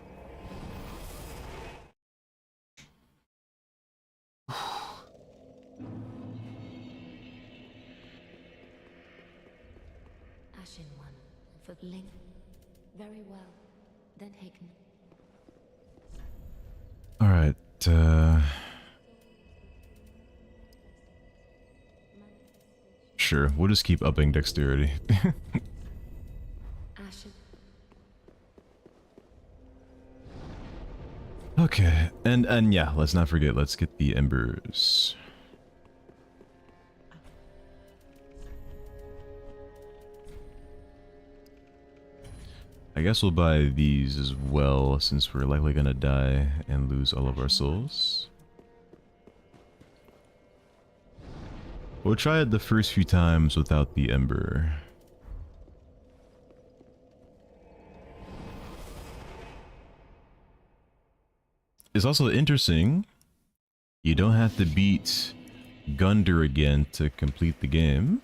Ashen One, for Link. Very well. Then Hagen. Alright, sure, we'll just keep upping dexterity. Ashen. Okay, and yeah, let's not forget, let's get the embers. I guess we'll buy these as well, since we're likely gonna die and lose all of our souls. We'll try it the first few times without the ember. It's also interesting, you don't have to beat Gunder again to complete the game.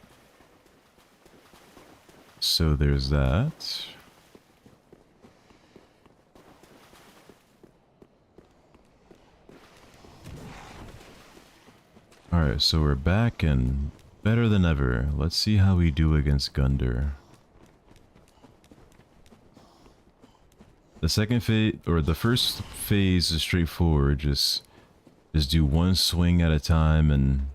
So there's that. Alright, so we're back and better than ever. Let's see how we do against Gunder. The second phase, or the first phase is straightforward. Just do one swing at a time and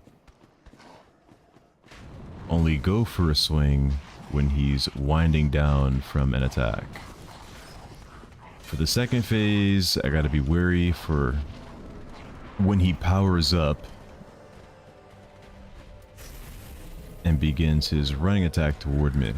only go for a swing when he's winding down from an attack. For the second phase, I gotta be wary for when he powers up and begins his running attack toward me.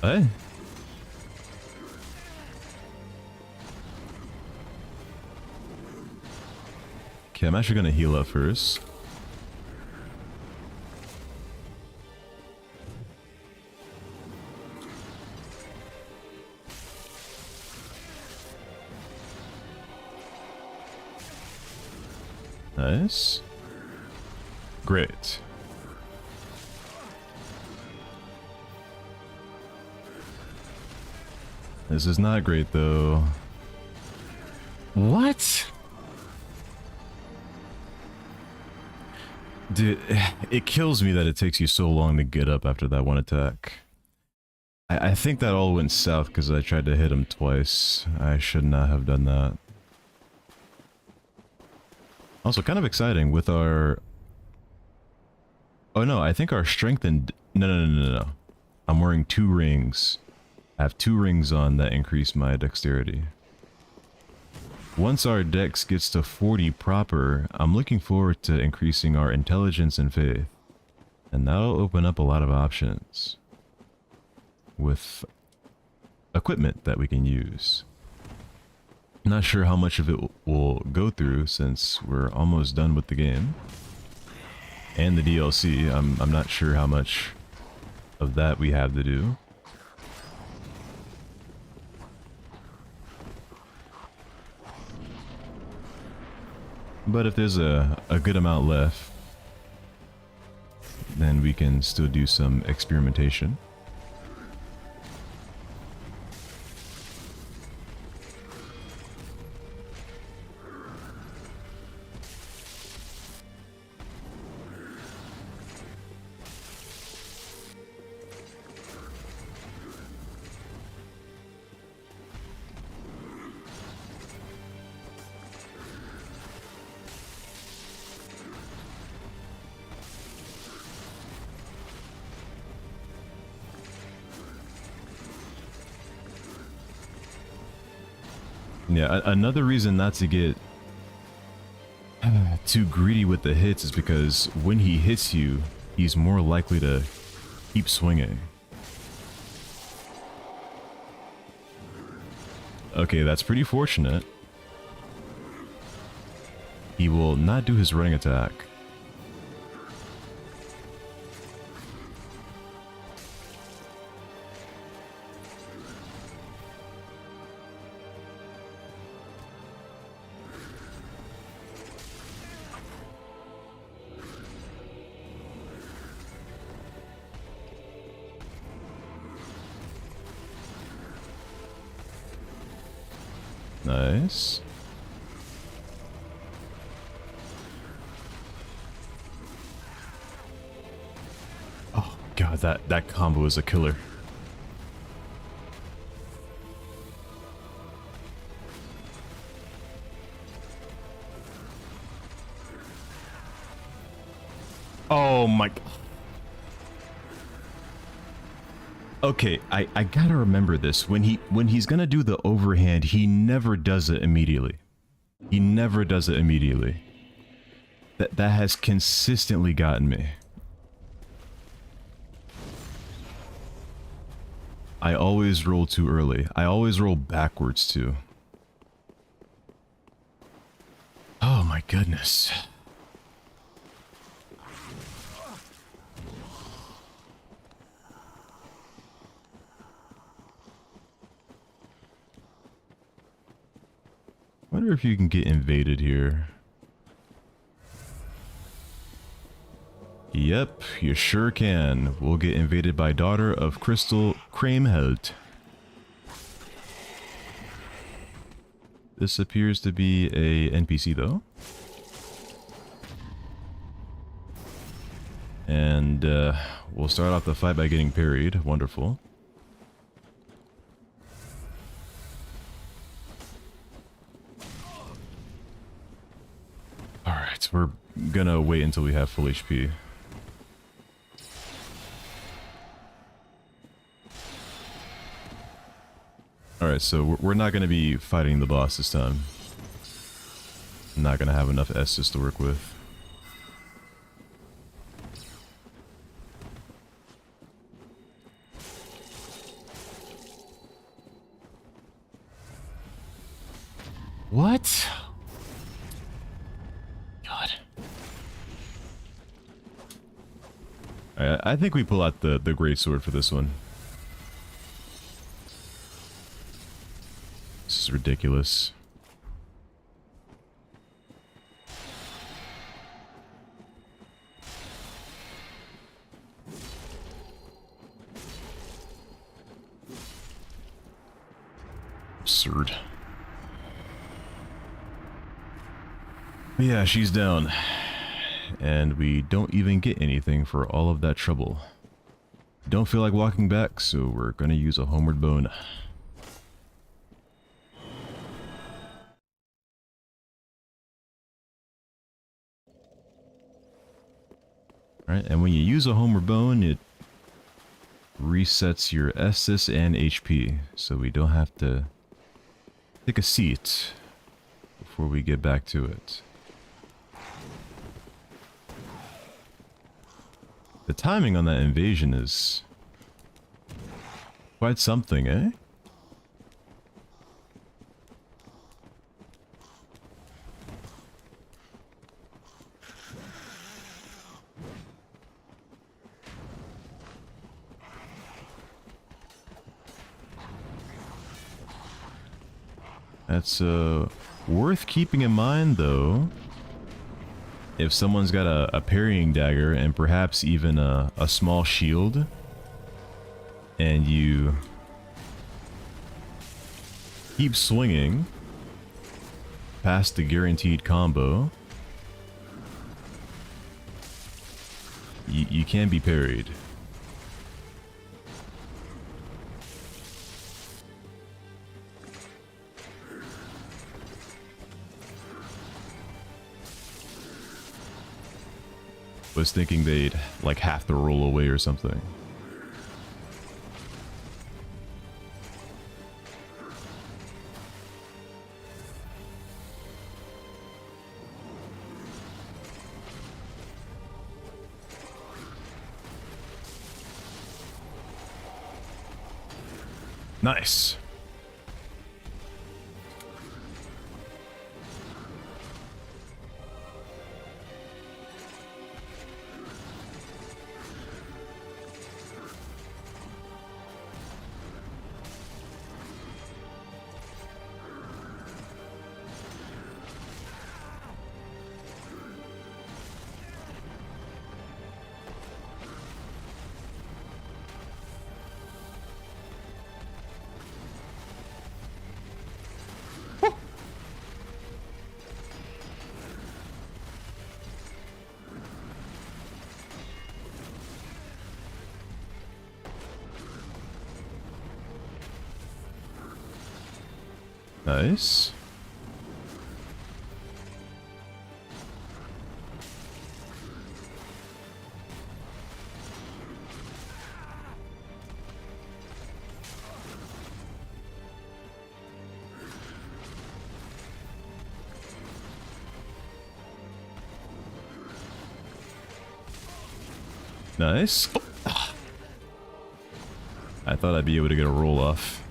Hey. Okay, I'm actually gonna heal up first. Nice. Great. This is not great, though. What? Dude, it kills me that it takes you so long to get up after that one attack. I think that all went south because I tried to hit him twice. I should not have done that. Also, kind of exciting with our... Oh no, I think our strengthened... No. I'm wearing 2 rings. I have 2 rings on that increase my dexterity. Once our dex gets to 40 proper, I'm looking forward to increasing our intelligence and faith. And that'll open up a lot of options with equipment that we can use. Not sure how much of it will go through since we're almost done with the game. And the DLC, I'm not sure how much of that we have to do. But if there's a good amount left, then we can still do some experimentation. Yeah, another reason not to get too greedy with the hits is because when he hits you, he's more likely to keep swinging. Okay, that's pretty fortunate. He will not do his running attack. Nice. Oh god, that combo is a killer. Oh my god. Okay, I gotta remember this. When he's gonna do the overhand, he never does it immediately. He never does it immediately. That has consistently gotten me. I always roll too early. I always roll backwards too. Oh my goodness. Wonder if you can get invaded here. Yep, you sure can. We'll get invaded by Daughter of Crystal Kramhelt. This appears to be a NPC though. And we'll start off the fight by getting parried. Wonderful. Alright, we're gonna wait until we have full HP. Alright, so we're not gonna be fighting the boss this time. I'm not gonna have enough S's to work with. What? God. I think we pull out the great sword for this one. This is ridiculous. Absurd. Yeah, she's down. And we don't even get anything for all of that trouble. Don't feel like walking back, so we're gonna use a homeward bone. Alright, and when you use a homeward bone, it resets your Estus and HP, so we don't have to take a seat before we get back to it. The timing on that invasion is quite something, eh? That's worth keeping in mind, though. If someone's got a parrying dagger and perhaps even a small shield, and you keep swinging past the guaranteed combo, you can be parried. Was thinking they'd like have to roll away or something. Nice. Nice. Nice. Oh. I thought I'd be able to get a roll off.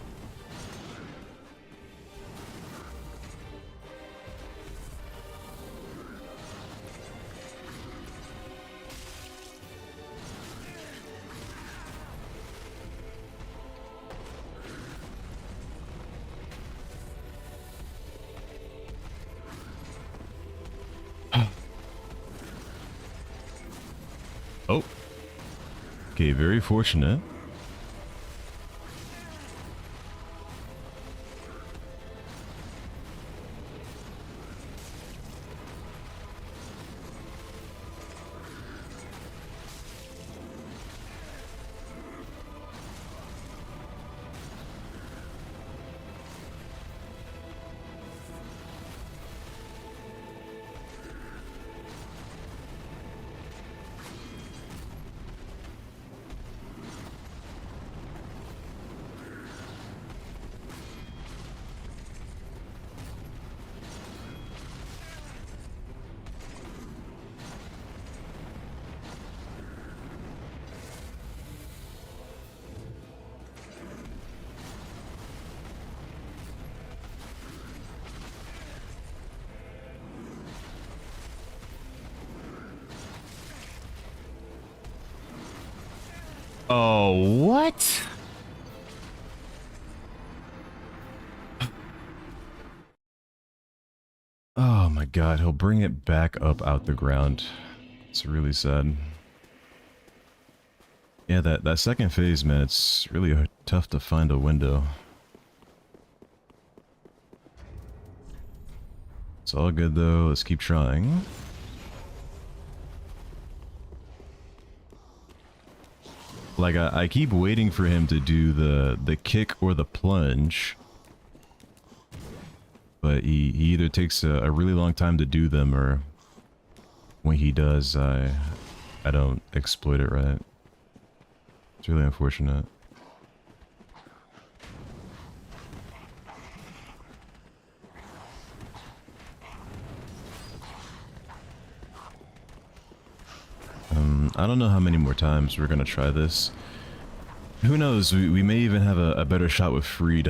Oh. Okay, very fortunate. Oh, what? Oh my god, he'll bring it back up out the ground. It's really sad. Yeah, that second phase, man, it's really tough to find a window. It's all good though, let's keep trying. Like, I keep waiting for him to do the kick or the plunge. But he either takes a really long time to do them, or when he does, I don't exploit it right. It's really unfortunate. I don't know how many more times we're gonna try this. Who knows, we may even have a better shot with Freed.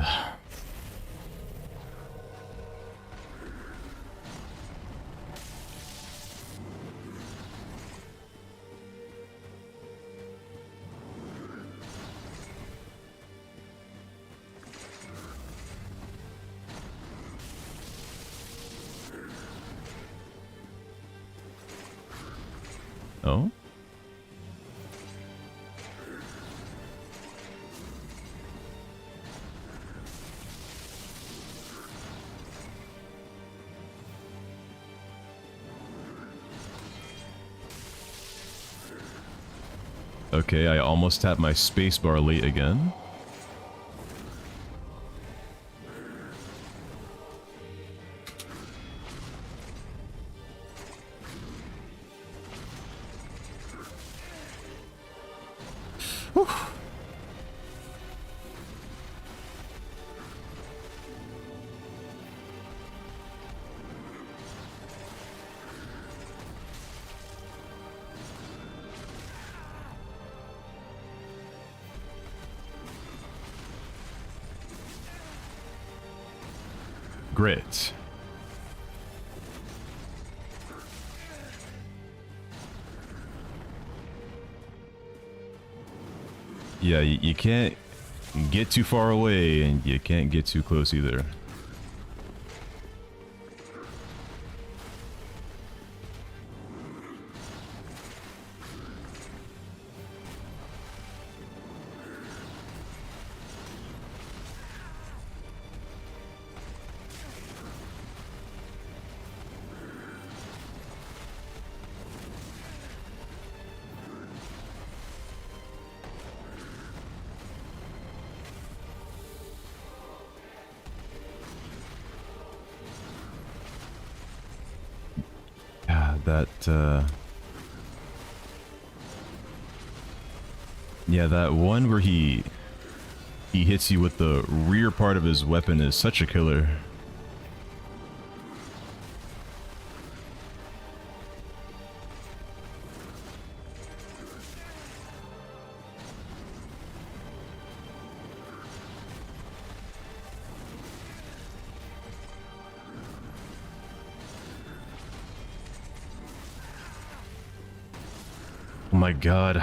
Oh? Okay, I almost tapped my spacebar late again. Whew. Great. Yeah, you can't get too far away, and you can't get too close either. Yeah, that one where he hits you with the rear part of his weapon is such a killer. Oh my god.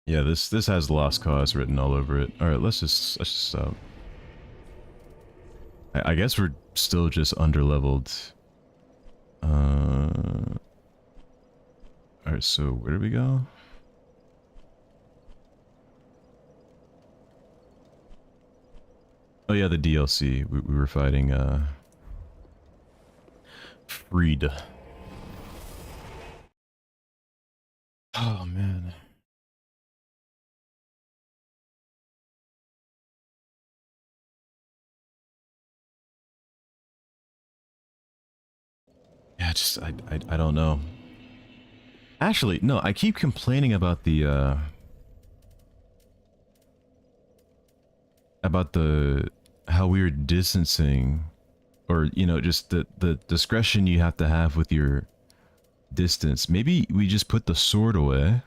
Yeah, this has Lost Cause written all over it. All right, let's just stop. I guess we're still just underleveled. All right, so where do we go? Oh yeah, the DLC. We were fighting Freed. Oh man. Yeah, just I don't know. Actually, no, I keep complaining about the how we're distancing, or you know, just the discretion you have to have with your distance. Maybe we just put the sword away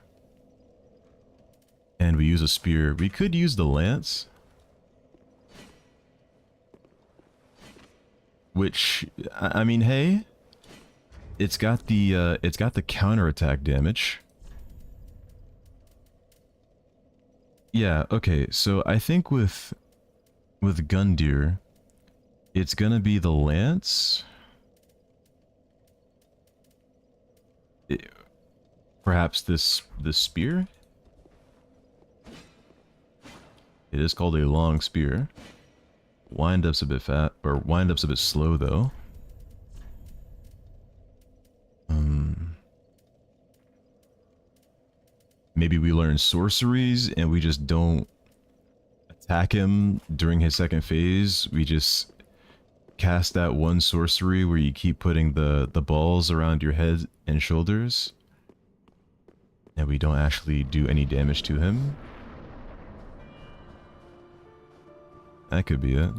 and we use a spear. We could use the lance, which I mean, hey, it's got the counterattack damage. Yeah, okay, so I think with Gundyr, it's gonna be the lance. Perhaps this spear? It is called a long spear. Wind-up's a bit fat, or wind-up's a bit slow though. Maybe we learn sorceries and we just don't attack him during his second phase. We just cast that one sorcery where you keep putting the balls around your head and shoulders, and we don't actually do any damage to him. That could be it.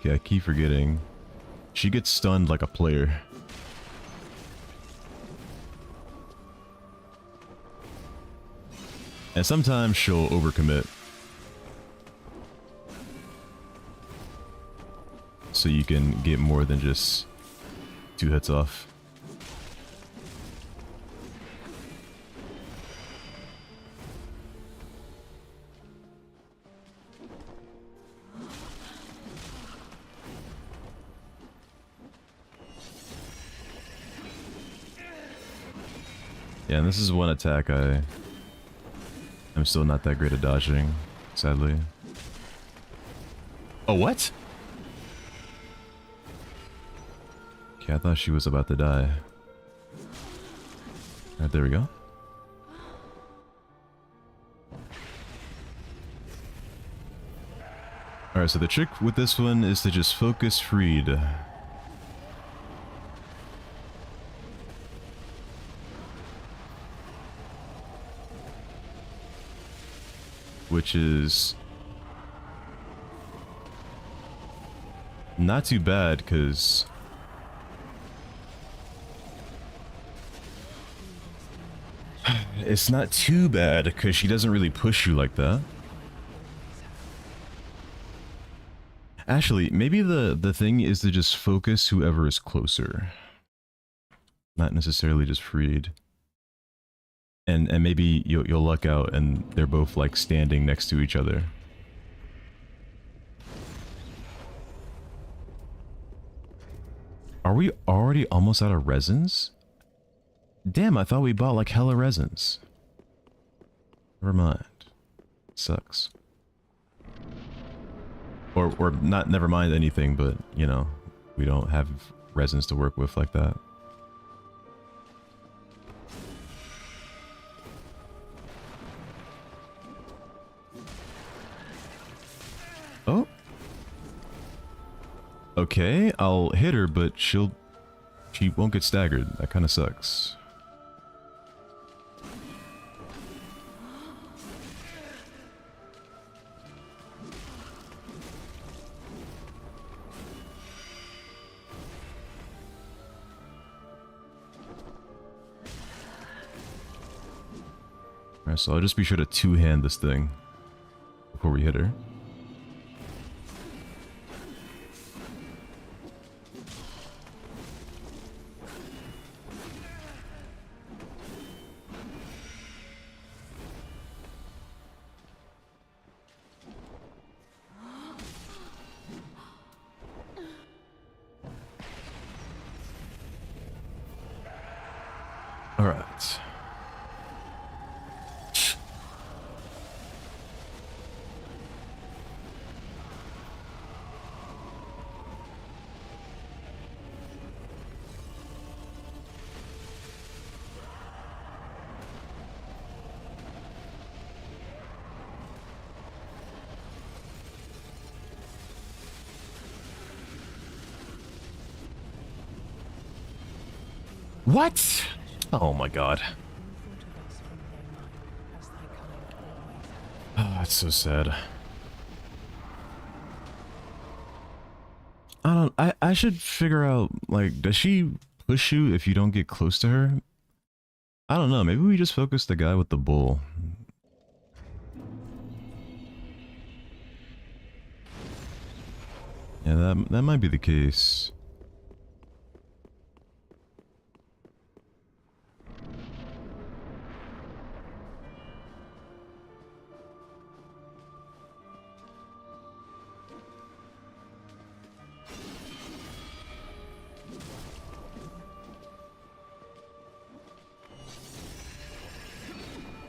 Okay, I keep forgetting. She gets stunned like a player. And sometimes she'll overcommit. So you can get more than just 2 hits off. Yeah, and this is one attack I'm still not that great at dodging, sadly. Oh, what? Okay, I thought she was about to die. Alright, there we go. Alright, so the trick with this one is to just focus Freed. Which is not too bad, because it's not too bad because she doesn't really push you like that. Actually, maybe the thing is to just focus whoever is closer, not necessarily just Freed. And maybe you'll luck out and they're both like standing next to each other. Are we already almost out of resins? Damn, I thought we bought like hella resins. Never mind. Sucks. Or not never mind anything, but you know, we don't have resins to work with like that. Oh. Okay, I'll hit her, but she won't get staggered. That kind of sucks. Alright, so I'll just be sure to two-hand this thing before we hit her. Alright. What? Oh my god. Oh, that's so sad. I should figure out, like, does she push you if you don't get close to her? I don't know, maybe we just focus the guy with the bull. Yeah, that might be the case.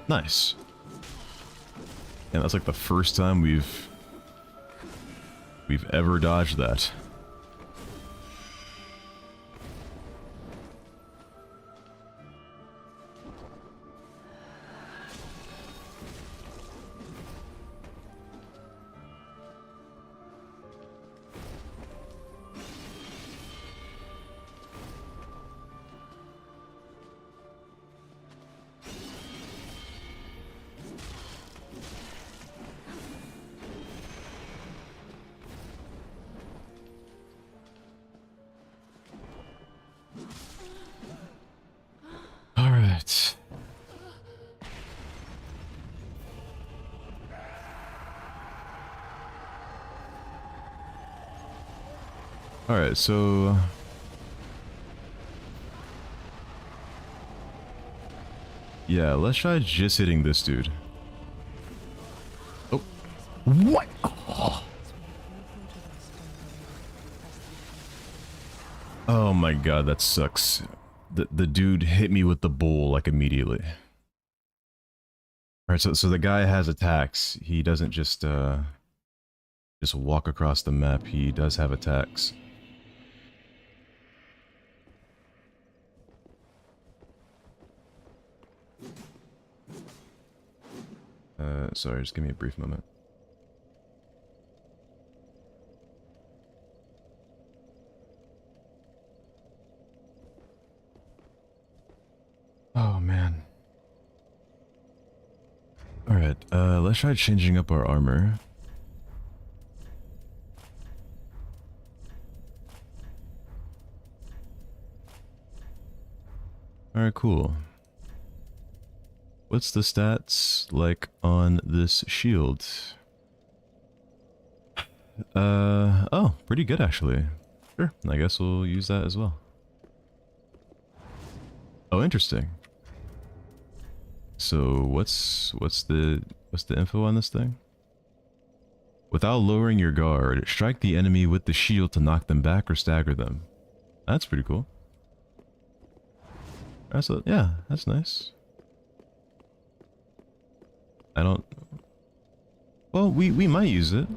Nice. And that's like the first time we've ever dodged that. Alright, so... yeah, let's try just hitting this dude. Oh. What? Oh. Oh my god, that sucks. The dude hit me with the bowl like immediately. Alright, so the guy has attacks. He doesn't just walk across the map. He does have attacks. Sorry, just give me a brief moment. Oh man. Alright, let's try changing up our armor. Alright, cool. What's the stats like on this shield? Oh, pretty good actually. Sure, I guess we'll use that as well. Oh, interesting. So what's the info on this thing? Without lowering your guard, strike the enemy with the shield to knock them back or stagger them. That's pretty cool. Yeah, that's nice. I don't... well, we might use it.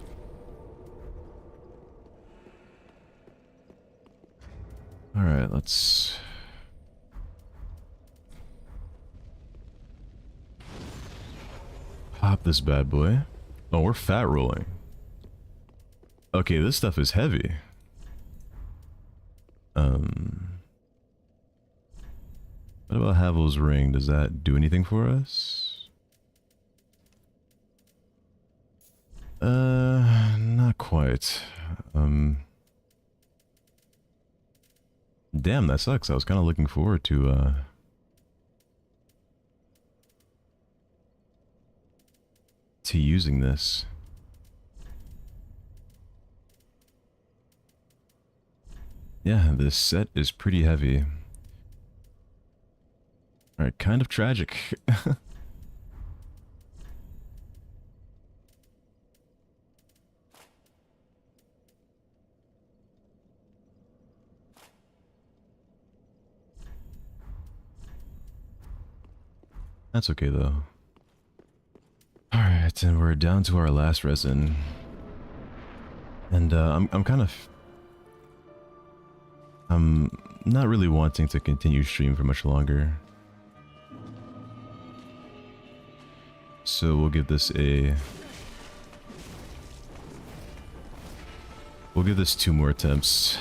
Alright, let's... pop this bad boy. Oh, we're fat rolling. Okay, this stuff is heavy. What about Havel's ring? Does that do anything for us? Not quite. Damn, that sucks. I was kind of looking forward to, using this. Yeah, this set is pretty heavy. Alright, kind of tragic. That's okay though. Alright, and we're down to our last resin. And I'm not really wanting to continue stream for much longer. So we'll give this 2 more attempts.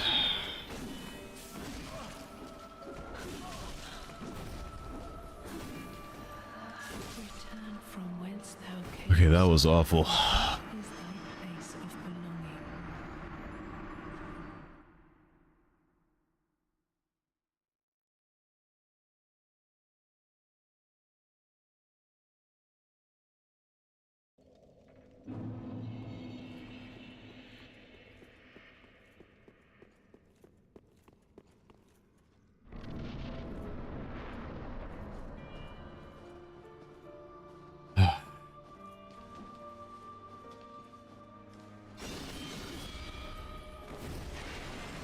Okay, that was awful.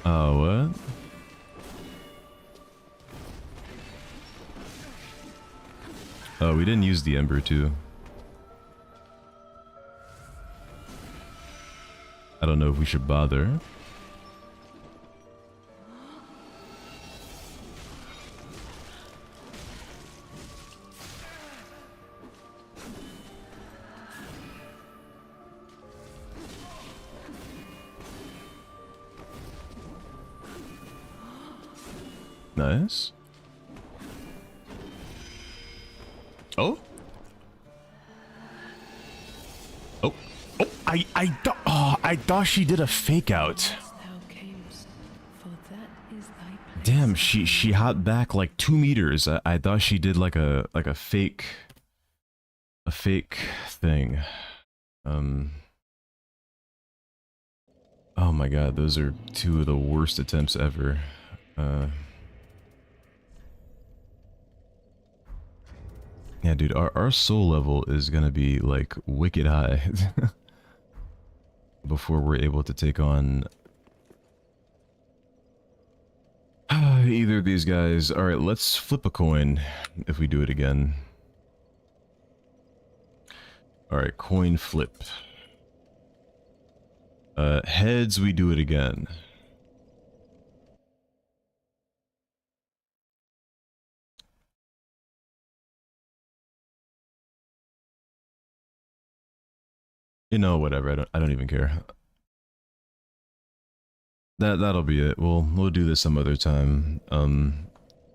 Oh, what? Oh, we didn't use the Ember too. I don't know if we should bother. Nice. Oh? Oh. Oh, I thought she did a fake out. Damn, she hopped back like 2 meters. I thought she did like a fake thing. Oh my god, those are two of the worst attempts ever. Yeah, dude, our soul level is gonna be like wicked high before we're able to take on either of these guys. Alright, let's flip a coin if we do it again. Alright, coin flip. Heads, we do it again. You know, whatever. I don't even care. That'll be it. We'll do this some other time.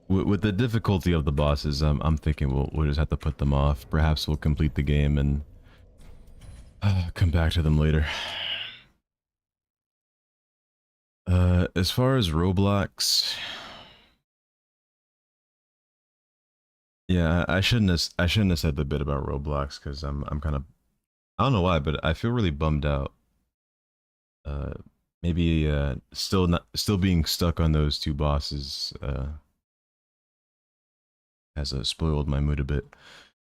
With the difficulty of the bosses, I'm thinking we'll just have to put them off. Perhaps we'll complete the game and come back to them later. As far as Roblox, yeah, I shouldn't have said the bit about Roblox because I'm kind of, I don't know why, but I feel really bummed out. Maybe still being stuck on those two bosses has spoiled my mood a bit.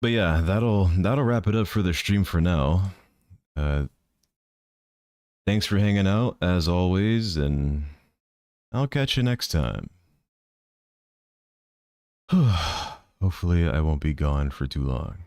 But yeah, that'll wrap it up for the stream for now. Thanks for hanging out as always, and I'll catch you next time. Hopefully I won't be gone for too long.